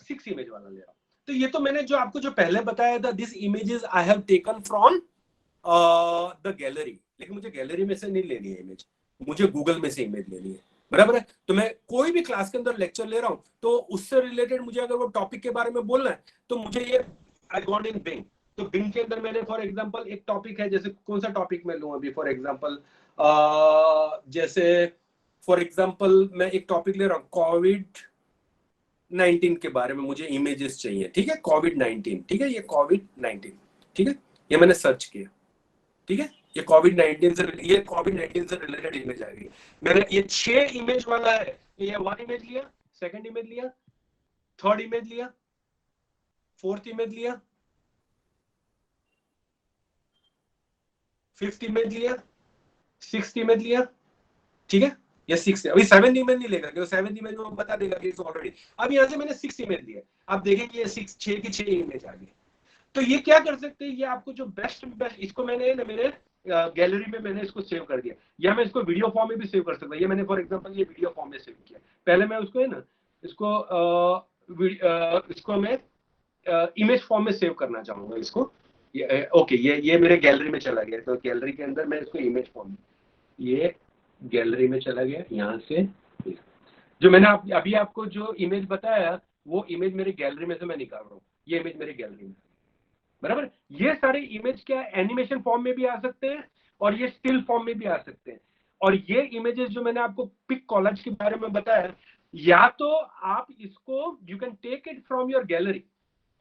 6 इमेज वाला ले रहा हूँ। तो ये तो मैंने जो आपको जो पहले बताया था, this images I have taken from the gallery, लेकिन मुझे गैलरी में से नहीं लेनी है इमेज, मुझे गूगल में से इमेज लेनी है, बराबर है। तो मैं कोई भी क्लास के अंदर लेक्चर ले रहा हूँ, तो उससे रिलेटेड मुझे अगर वो टॉपिक के बारे में बोलना है, तो मुझे ये आई गॉट इन बिंग। तो बिंग के अंदर मैंने फॉर एग्जांपल एक टॉपिक है, जैसे कौन सा टॉपिक मैं लूं अभी फॉर एग्जांपल, जैसे फॉर एग्जांपल मैं एक टॉपिक ले रहा हूँ कोविड-19 के बारे में, मुझे इमेजेस चाहिए, ठीक है। कोविड-19, ठीक है। ये कोविड-19, ठीक है। ये मैंने सर्च किया, ठीक है। ये कोविड-19 से रिलेटेड इमेज आ गई। मैंने ये 6 इमेज वाला है, ये 1 इमेज लिया, सेकंड इमेज लिया, थर्ड इमेज लिया, फोर्थ इमेज लिया, फिफ्थ इमेज लिया, सिक्स्थ इमेज लिया, ठीक है। ये 6 है। अभी 7th इमेज नहीं लेगा, क्योंकि 7th इमेज में बता देगा कि इट्स ऑलरेडी। अब यहाँ से मैंने 6 इमेज लिया, आप देखेंगे ये 6 की 6 इमेज आ गई। तो ये क्या कर सकते हैं, ये आपको जो बेस्ट इसको मैंने ना मेरे गैलरी में मैंने इसको सेव कर दिया, या मैं इसको वीडियो फॉर्म में भी सेव कर सकता हूँ। ये मैंने फॉर एग्जांपल ये वीडियो फॉर्म में सेव किया। पहले मैं उसको है ना इसको मैं इमेज फॉर्म में सेव करना चाहूंगा इसको, ओके, ये मेरे गैलरी में चला गया, तो गैलरी के अंदर मैं इसको इमेज फॉर्म, ये गैलरी में चला गया। यहाँ से जो मैंने अभी आपको जो इमेज बताया, वो इमेज मेरे गैलरी में से मैं निकाल रहा हूँ, ये इमेज मेरे गैलरी में, बराबर। ये सारे इमेज क्या एनिमेशन फॉर्म में भी आ सकते हैं और ये स्टिल फॉर्म में भी आ सकते हैं। और ये इमेजेस जो मैंने आपको पिक कॉलेज के बारे में बताया, या तो आप इसको you can take it from your gallery,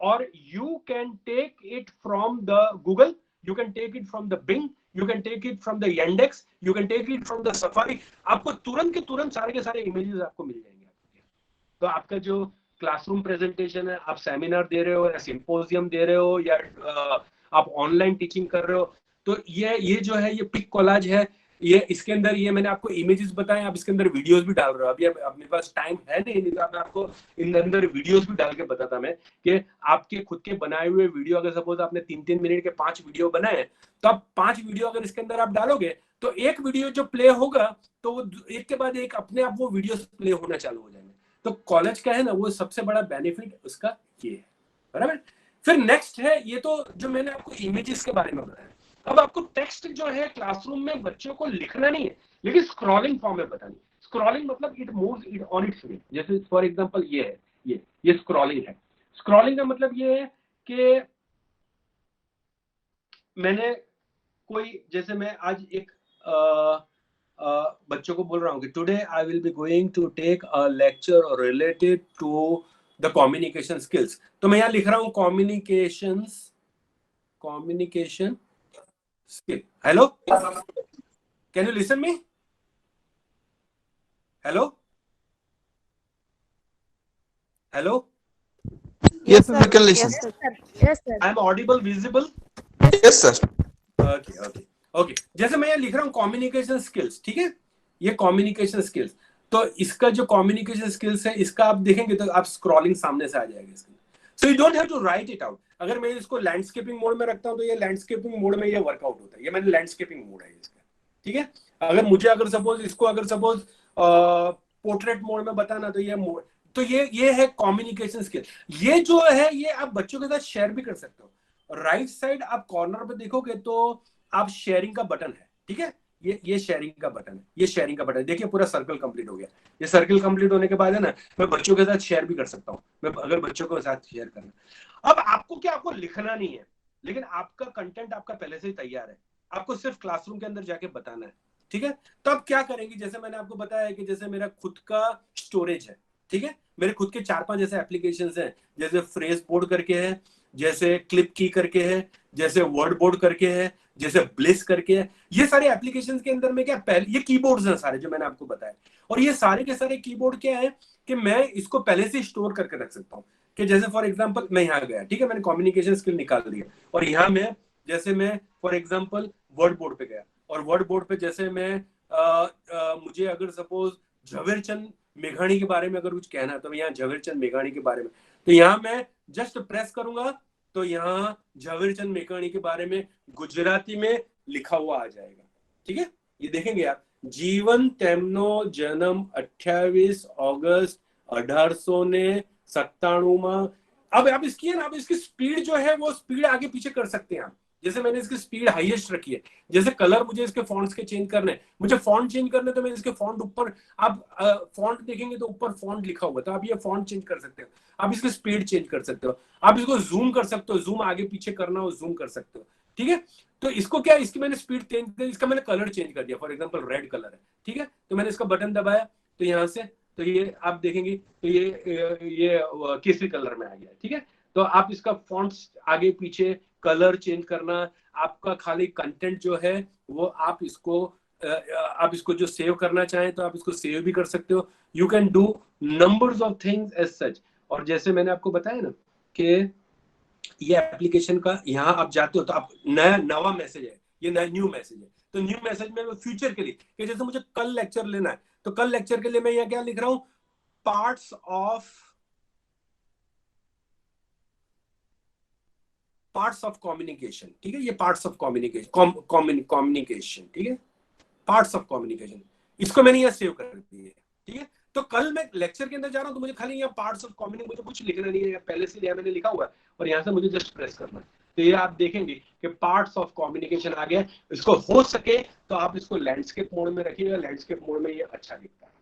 or you can take it from the Google, you can take it from the Bing, you can take it from the Yandex, you can take it from the Safari। आपको तुरंत के तुरंत सारे के सारे images आपको मिल जाएंगे। तो आपका जो क्लासरूम प्रेजेंटेशन है, आप सेमिनार दे रहे हो या सिंपोजियम दे रहे हो या आप ऑनलाइन टीचिंग कर रहे हो, तो ये जो है ये पिक कोलाज है। ये इसके अंदर ये मैंने आपको इमेजेस बताए, आप इसके अंदर वीडियोस भी डाल रहे हो। अभी अब मेरे पास टाइम है नहीं तो मैं आपको इन अंदर वीडियोस भी डाल के बताता मैं कि आपके खुद के बनाए हुए वीडियो, अगर सपोज आपने 3-3 मिनट के 5 वीडियो बनाए, तो आप 5 वीडियो अगर इसके अंदर आप डालोगे, तो एक वीडियो जो प्ले होगा तो वो एक के बाद एक अपने आप वो वीडियो प्ले होना चालू हो जाएंगे। तो कॉलेज का है ना, वो सबसे बड़ा बेनिफिट उसका ये है, बराबर। फिर नेक्स्ट है, ये तो जो मैंने आपको इमेजेस के बारे में बताया। अब आपको टेक्स्ट जो है क्लासरूम में बच्चों को लिखना नहीं है, लेकिन स्क्रॉलिंग फॉर्म में बतानी। स्क्रॉलिंग मतलब it moves it on its way. जैसे फॉर एग्जांपल ये है, ये स्क्रॉलिंग है। स्क्रॉलिंग का मतलब ये है कि मैंने कोई, जैसे मैं आज एक बच्चों को बोल रहा हूँ कि today I will be going to take a lecture related to the communication skills, तो मैं यहाँ लिख रहा हूँ communication skill. Hello? Can you listen me? Hello? Hello? Yes, sir, we can listen. Yes, sir. Yes, sir. I'm audible, visible? Yes, sir. Okay. जैसे मैं ये लिख रहा हूँ कम्युनिकेशन स्किल्स, ठीक है, ये कम्युनिकेशन स्किल्स। तो इसका जो कम्युनिकेशन स्किल्स है, इसका आप देखेंगे तो आप स्क्रॉलिंग सामने से आ जाएगा इसका। So you don't have to write it out. अगर मैं इसको लैंडस्केपिंग मोड में रखता हूँ तो ये लैंडस्केपिंग मोड में ये वर्कआउट होता है। ये मैंने लैंडस्केपिंग मोड है इसका, ठीक है। अगर सपोज पोर्ट्रेट मोड में बताना, तो ये मोड, तो ये है कम्युनिकेशन स्किल। ये जो है ये आप बच्चों के साथ शेयर भी कर सकते हो। राइट साइड आप कॉर्नर पे देखोगे तो आप शेयरिंग का बटन है, ठीक है। ये शेयरिंग का बटन है, ये शेयरिंग का बटन है। देखिए पूरा सर्कल कंप्लीट हो गया। ये सर्कल कंप्लीट होने के बाद है ना, मैं बच्चों के साथ शेयर भी कर सकता हूँ। मैं अगर बच्चों के साथ शेयर करना, अब आपको लिखना नहीं है, लेकिन आपका कंटेंट आपका पहले से ही तैयार है, आपको सिर्फ क्लासरूम के अंदर जाके बताना है, ठीक है। तो अब क्या करेंगे, जैसे मैंने आपको बताया कि जैसे मेरा खुद का स्टोरेज है, ठीक है, मेरे खुद के 4-5 ऐसे एप्लीकेशंस हैं, जैसे फ्रेज बोर्ड करके है, जैसे क्लिप की करके है, जैसे वर्ड बोर्ड करके है, जैसे ब्लिस करके है। ये सारे एप्लीकेशंस के अंदर में क्या, पहले ये कीबोर्ड्स हैं सारे जो मैंने आपको बताया, और ये सारे के सारे कीबोर्ड क्या है कि मैं इसको पहले से स्टोर करके रख सकता हूँ। कि जैसे फॉर एग्जांपल मैं यहाँ गया, ठीक है, मैंने कम्युनिकेशन स्किल निकाल दिया, और यहाँ में जैसे मैं फॉर एग्जांपल वर्ड बोर्ड पे गया, और वर्ड बोर्ड पे जैसे मैं मुझे अगर सपोज झवेरचंद मेघानी के बारे में अगर कुछ कहना है, तो यहाँ झवेरचंद मेघानी के बारे में, तो यहाँ मैं जस्ट प्रेस करूंगा तो यहाँ झवेरचंद मेघानी के बारे में गुजराती में लिखा हुआ आ जाएगा, ठीक है। ये देखेंगे आप, जीवन तेमनो जन्म 28 ऑगस्ट 1897 में। अब आप इसकी है ना, आप इसकी स्पीड जो है वो स्पीड आगे पीछे कर सकते हैं आप। जैसे मैंने इसकी स्पीड हाईएस्ट रखी है, जैसे कलर मुझे इसके फॉन्ट्स के चेंज करने, मुझे फॉन्ट चेंज करने, तो मैं इसके फॉन्ट ऊपर, आप फॉन्ट देखेंगे तो ऊपर फॉन्ट लिखा हुआ, तो आप ये फॉन्ट चेंज कर सकते हो, आप इसकी स्पीड चेंज कर सकते हो, आप इसको जूम कर सकते हो, जूम आगे पीछे करना हो जूम कर सकते हो, ठीक है। तो इसको क्या, इसकी मैंने स्पीड चेंज कर, इसका मैंने कलर चेंज कर दिया, फॉर एग्जाम्पल रेड कलर है, ठीक है, तो मैंने इसका बटन दबाया तो यहाँ से, तो ये आप देखेंगे तो ये केसरी कलर में आ गया, ठीक है। तो आप इसका फॉन्ट्स आगे पीछे कलर चेंज करना, आपका खाली कंटेंट जो है वो आप इसको जो सेव करना चाहें तो आप इसको सेव भी कर सकते हो। You can do numbers of things as such. और जैसे मैंने आपको बताया ना कि ये एप्लीकेशन का यहाँ आप जाते हो तो आप नवा मैसेज है, ये न्यू मैसेज है, तो न्यू मैसेज में फ्यूचर के लिए कि जैसे मुझे कल लेक्चर लेना है, तो कल लेक्चर के लिए मैं यहाँ क्या लिख रहा हूँ, पार्ट्स ऑफ कम्युनिकेशन, ठीक है। ये पार्ट्स ऑफ कम्युनिकेशन, ठीक है, पार्ट्स ऑफ कम्युनिकेशन, इसको मैंने यहाँ सेव कर दी है, ठीक है। तो कल मैं लेक्चर के अंदर जा रहा हूँ तो मुझे खाली यहाँ पार्ट्स ऑफ कम्युनिकेशन, मुझे कुछ लिखना नहीं है, पहले से मैंने लिखा हुआ है, और यहाँ से मुझे जस्ट प्रेस करना है। तो ये आप देखेंगे कि पार्ट्स ऑफ कम्युनिकेशन आ गया। इसको हो सके तो आप इसको लैंडस्केप मोड में रखिएगा, लैंडस्केप मोड में ये अच्छा दिखता है।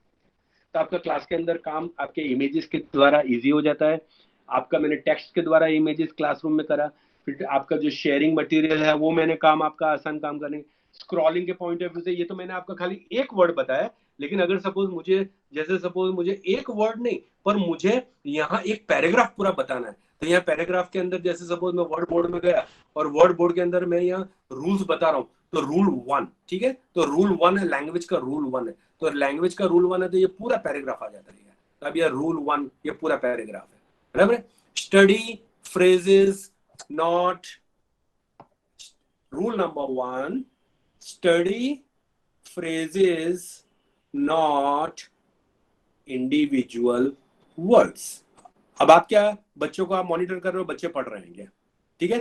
तो आपका क्लास के अंदर काम आपके इमेजेस के द्वारा इजी हो जाता है। आपका मैंने टेक्स्ट के द्वारा इमेजेस क्लासरूम में करा, फिर आपका जो शेयरिंग मटेरियल है वो मैंने काम आपका आसान काम करने। स्क्रॉलिंग के पॉइंट ऑफ व्यू से ये तो मैंने आपका खाली एक वर्ड बताया, लेकिन अगर सपोज मुझे एक वर्ड नहीं पर मुझे यहाँ एक पैराग्राफ पूरा बताना है, तो यहाँ पैराग्राफ के अंदर जैसे सपोज मैं वर्ड बोर्ड में गया और वर्ड बोर्ड के अंदर मैं यहाँ रूल्स बता रहा हूँ, तो रूल 1, ठीक है, तो रूल 1 है, लैंग्वेज का रूल 1 है, तो लैंग्वेज का रूल 1 है, तो ये पूरा पैराग्राफ आ जाता है। तो अब ये रूल 1 ये पूरा पैराग्राफ है, बराबर। Study phrases not, rule number 1, study phrases not individual words। अब आप क्या बच्चों को आप मॉनिटर कर रहे हो, बच्चे पढ़ रहे हैं क्या, ठीक है,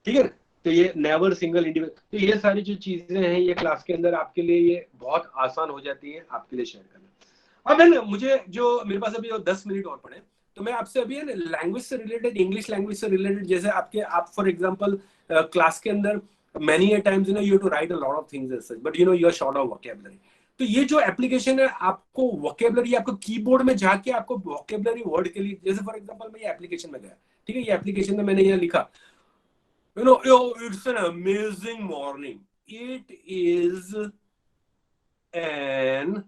ठीक है ना। तो ये नेवर सिंगल इंडिविजुअल, तो ये सारी जो चीजें हैं ये क्लास के अंदर आपके लिए ये बहुत आसान हो जाती है आपके लिए शेयर करना। अब है ना, मुझे जो मेरे पास अभी 10 मिनट और पड़े, तो मैं आपसे अभी है ना लैंग्वेज से रिलेटेड, इंग्लिश लैंग्वेज से रिलेटेड, जैसे आप फॉर एग्जांपल क्लास के अंदर many a times you have to write a lot of things as such, but you are short of vocabulary। तो ये जो एप्लीकेशन है आपको vocabulary, आपको कीबोर्ड में जाके आपको vocabulary वर्ड के लिए, जैसे फॉर एग्जांपल मैं ये एप्लीकेशन में गया, ठीक है, ये एप्लीकेशन में मैंने यहाँ लिखा it's an amazing morning, it is an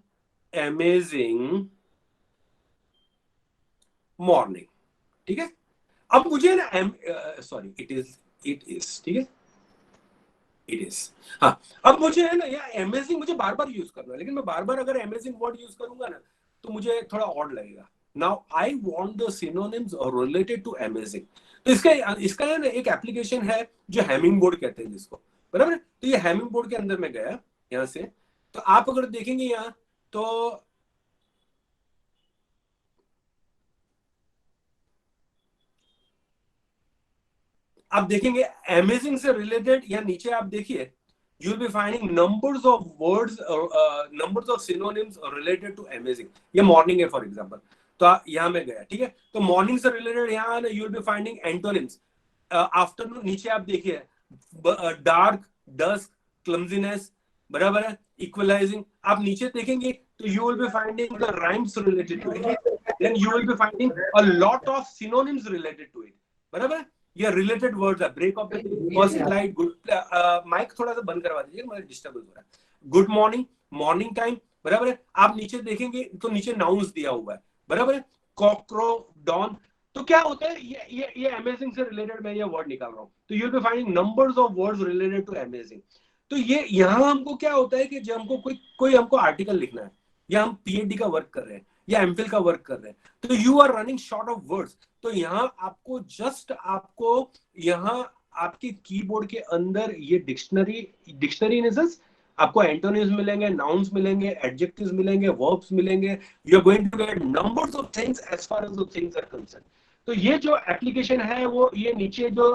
amazing morning, ठीक है। अब मुझे ना सॉरी it is ठीक है, इट इज, हाँ। अब मुझे है ना यार अमेजिंग मुझे बार बार यूज करना है, लेकिन मैं बार बार अगर अमेजिंग वर्ड यूज करूंगा ना तो मुझे थोड़ा ऑड लगेगा। Now I want the synonyms related to amazing. तो इसका है ना एक एप्लीकेशन है जो हैमिंग बोर्ड कहते हैं जिसको, बराबर। तो ये हैमिंग बोर्ड के अंदर में गया यहाँ से, तो आप अगर देखेंगे यहाँ तो आप देखेंगे अमेजिंग से रिलेटेड, या नीचे आप देखिए you will be finding numbers of words numbers of synonyms related to amazing। ये मॉर्निंग है फॉर एग्जांपल, तो यहाँ में गया, ठीक है, तो मॉर्निंग से रिलेटेड यहाँ you will be finding antonyms। Afternoon नीचे आप देखिए डार्क, डस्क, क्लमजीनेस, बराबर है, इक्वलाइजिंग। आप नीचे देखेंगे तो you will be finding the rhymes related to it, then you will be finding a lot of synonyms related to it, बराबर। ये रिलेटेड वर्ड्स है, break of first light, good, mike थोड़ा सा बंद करवा दीजिए, मुझे डिस्टर्बेंस हो रहा है। गुड मॉर्निंग, मॉर्निंग टाइम, बराबर है। आप नीचे देखेंगे तो नीचे नाउन्स दिया हुआ है, बराबर है, कॉकरो, डॉन। तो क्या होता है, ये अमेजिंग से रिलेटेड मैं ये वर्ड निकाल रहा हूँ, तो you will be finding numbers of words related to amazing. तो ये यहाँ हमको क्या होता है कि जब हमको कोई हमको आर्टिकल लिखना है, या हम पीएचडी का वर्क कर रहे हैं या एमफिल का वर्क कर रहे हैं, तो you are running short of words, तो यहाँ आपको यहाँ आपके कीबोर्ड के अंदर ये डिक्शनरी इन सेंस आपको एंटोनिम्स मिलेंगे, नाउन्स मिलेंगे, एडजेक्टिव्स मिलेंगे, वर्ब्स मिलेंगे, you are going to get numbers of things as far as the things are concern. तो ये जो एप्लीकेशन है वो ये नीचे जो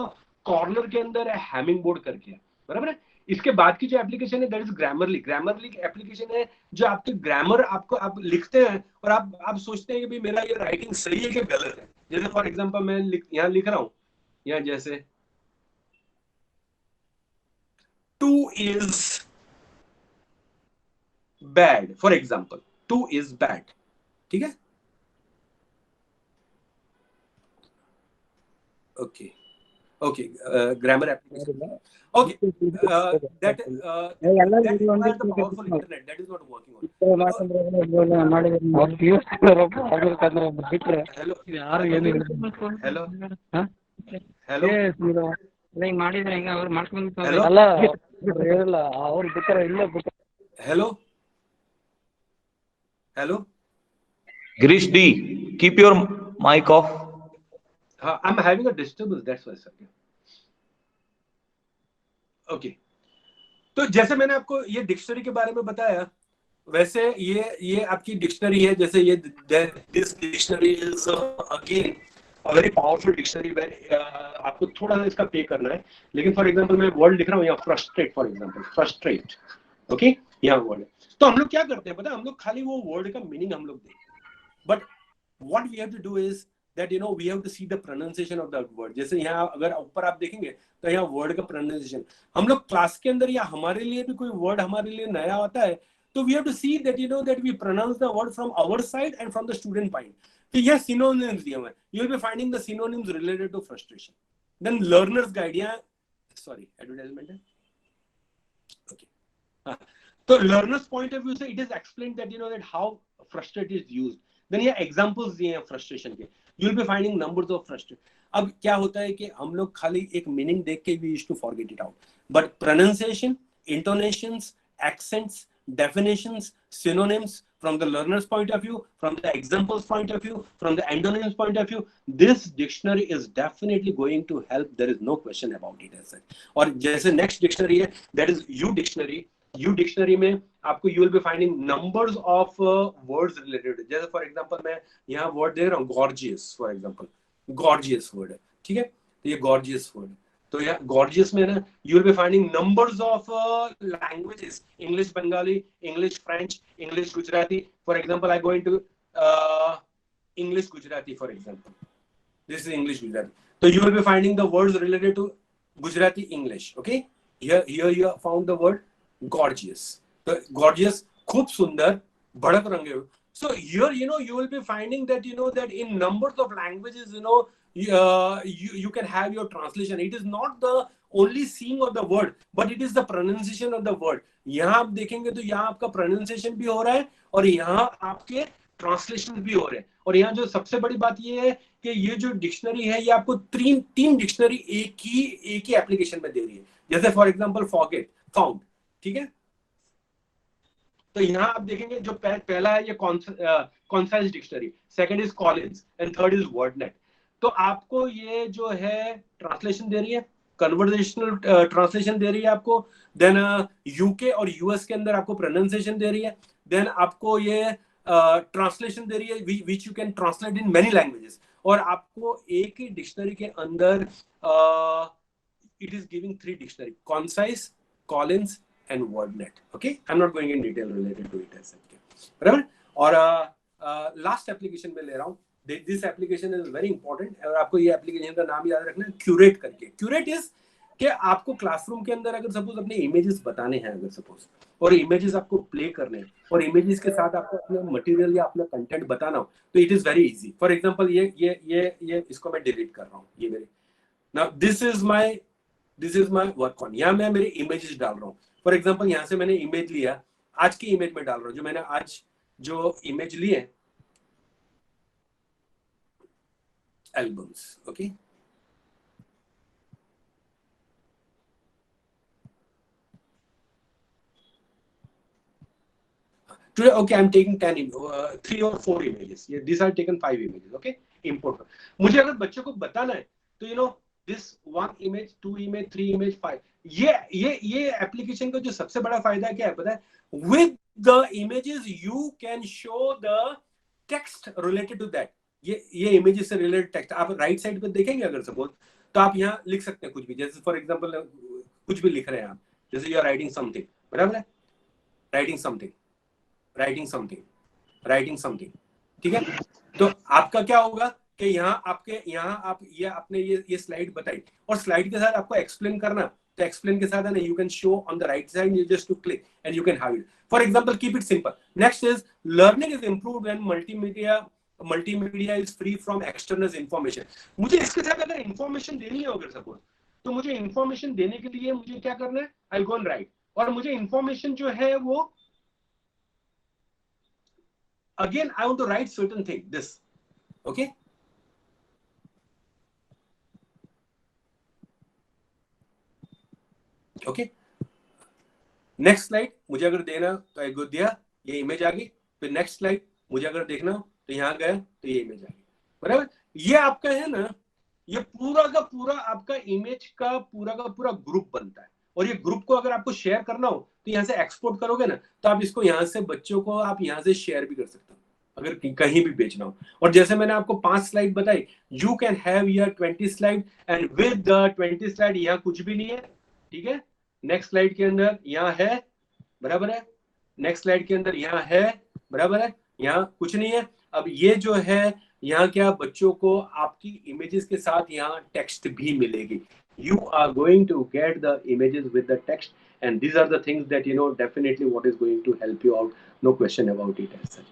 कॉर्नर के अंदर है हैमिंग बोर्ड करके, बराबर है। इसके बाद की जो एप्लीकेशन है दैट इज ग्रामरली एप्लीकेशन है, जो आपके ग्रामर आप लिखते हैं और आप सोचते हैं कि भाई मेरा ये राइटिंग सही है कि गलत है। जैसे फॉर एग्जांपल मैं यहाँ लिख रहा हूं, यहाँ जैसे two is bad, for example two is bad, ठीक है, okay grammar application, okay, that is the powerful internet that is not working on। hello Girish D, keep your mic off. I'm having a disturbance, that's why sir। okay, तो जैसे मैंने आपको ये dictionary के बारे में बताया, वैसे ये आपकी डिक्शनरी है। जैसे ये this dictionary is again a very powerful dictionary, आपको थोड़ा सा इसका पे करना है। लेकिन फॉर एग्जांपल मैं वर्ड लिख रहा हूँ यहाँ frustrate, for example frustrate, okay, यहाँ वर्ड है। तो हम लोग क्या करते हैं पता है, हम लोग खाली वो वर्ड का मीनिंग हम लोग देखते हैं, but what we have to do is that we have to see the pronunciation of the word. जैसे यहाँ अगर ऊपर आप देखेंगे तो यहाँ word का pronunciation, हम लोग क्लास के अंदर या हमारे लिए भी कोई word हमारे लिए नया आता है तो we have to see that that we pronounce the word from our side and from the student point. तो यह synonyms दिए हुए हैं, you will be finding the synonyms related to frustration. Then learner's guide, यहाँ sorry advertisement है, okay. So learner's point of view से it is explained that that how frustrate is used. Then here examples दिए हैं frustration के, you will be finding numbers of frustration. अब क्या होता है कि हम लोग खाली एक meaning देख के we used to forget it out, but pronunciation, intonations, accents, definitions, synonyms, from the learner's point of view, from the examples point of view, from the antonyms point of view, this dictionary is definitely going to help. There is no question about it as such. और जैसे next dictionary है, that is U dictionary. U dictionary में आपको you will be finding numbers of words related. जैसे for example मैं यहाँ word दे रहा हूँ gorgeous, for example, gorgeous word है, ठीक है? तो ये gorgeous word है. तो यहाँ gorgeous में ना you will be finding numbers of languages, English Bengali, English French, English Gujarati. For example, I go into English Gujarati, for example. This is English Gujarati. So you will be finding the words related to Gujarati English. Okay. Here you have found the word gorgeous. So gorgeous, खूब सुंदर, भड़क रंगे. So here you will be finding that that in numbers of languages you can have your translation. It is not the only seeing of the word, but it is the pronunciation of the word. यहाँ आप देखेंगे तो यहाँ आपका pronunciation भी हो रहा है और यहाँ आपके translation भी हो रहे हैं. और यहाँ जो सबसे बड़ी बात ये है कि ये जो डिक्शनरी है ये आपको तीन डिक्शनरी एक ही एप्लीकेशन में दे रही है. जैसे फॉर एग्जांपल फॉरगेट, फाउंड, ठीक है. तो यहाँ आप देखेंगे जो पहला है ये concise dictionary, second is Collins and third is WordNet. तो आपको ये जो है ट्रांसलेशन दे रही है, कन्वर्सेशनल ट्रांसलेशन दे रही है आपको. देन यूके और यूएस के अंदर आपको प्रोनाउंसिएशन दे रही है. देन आपको ये ट्रांसलेशन दे रही है which you can translate in many languages. और आपको एक ही डिक्शनरी के अंदर it is giving 3 dictionary, concise, Collins and WordNet. Okay, I'm not going in detail related to it as such. बराबर. और लास्ट एप्लीकेशन में ले रहा हूँ. This application is very important और आपको ये एप्लीकेशन का नाम याद रखना है, क्यूरेट करके. क्यूरेट इज कि आपको क्लासरूम के अंदर अगर सपोज अपने इमेजेस बताने हैं, अगर सपोज और इमेजेस आपको प्ले करने हैं और इमेजेस के साथ आपको अपना मटेरियल या अपना कंटेंट बताना हो तो it is very easy. For example ये इसको मैं डिलीट कर रहा हूँ. ये मेरे now this is my work on. यहाँ मैं मेरे इमेजेस डाल रहा हूँ. फॉर एग्जाम्पल यहाँ से मैंने इमेज लिया, आज की इमेज में डाल रहा हूँ, जो मैंने आज जो इमेज लिए albums. Okay, today okay I'm taking 3 or 4 images. These are taken 5 images. Okay, import. मुझे अगर बच्चों को बताना है तो this 1 image, 2 image, 3 image, 5. ये एप्लीकेशन का जो सबसे बड़ा फायदा क्या है पता है? With the images you can show the text related to that. ये images से related text आप राइट साइड पे देखेंगे अगर सपोज तो आप यहाँ लिख सकते हैं कुछ भी. जैसे फॉर एग्जांपल कुछ भी लिख रहे हैं आप, जैसे यू आर राइटिंग समथिंग, बराबर है, राइटिंग समथिंग, ठीक है. तो आपका क्या होगा कि यहाँ आप आपने ये स्लाइड बताई और स्लाइड के साथ आपको एक्सप्लेन करना, तो एक्सप्लेन के साथ है ना you can show on the right side, you just to click and you can have it. For example keep it simple. Next is learning is improved when multimedia is free from external information. मुझे इसके साथ अगर information देनी है अगर suppose तो मुझे information देने के लिए मुझे क्या करना है, आई गो एंड राइट. और मुझे इंफॉर्मेशन जो है वो again I want to write certain thing, this. Okay, next slide मुझे अगर देना तो आई गो दिया, ये इमेज आ गई. फिर नेक्स्ट स्लाइड मुझे अगर देखना तो यहाँ गया तो ये इमेज आ गई. बराबर. ये आपका है ना, ये पूरा का पूरा आपका इमेज का पूरा ग्रुप बनता है. और ये ग्रुप को अगर आपको शेयर करना हो तो यहाँ से एक्सपोर्ट करोगे ना तो आप इसको यहाँ से बच्चों को आप यहाँ से शेयर भी कर सकते हो अगर कहीं भी भेजना हो. और जैसे मैंने आपको 5 स्लाइड बताई, you can have your 20 slide and with the 20 slide यहाँ कुछ भी नहीं है, ठीक है. नेक्स्ट स्लाइड के अंदर यहाँ है, बराबर है. नेक्स्ट स्लाइड के अंदर यहाँ है, बराबर है. यहाँ कुछ नहीं है। अब ये जो है, यहाँ क्या बच्चों को आपकी इमेजेस के साथ यहाँ टेक्स्ट भी मिलेगी। You are going to get the images with the text, and these are the things that definitely what is going to help you out. No question about it as such.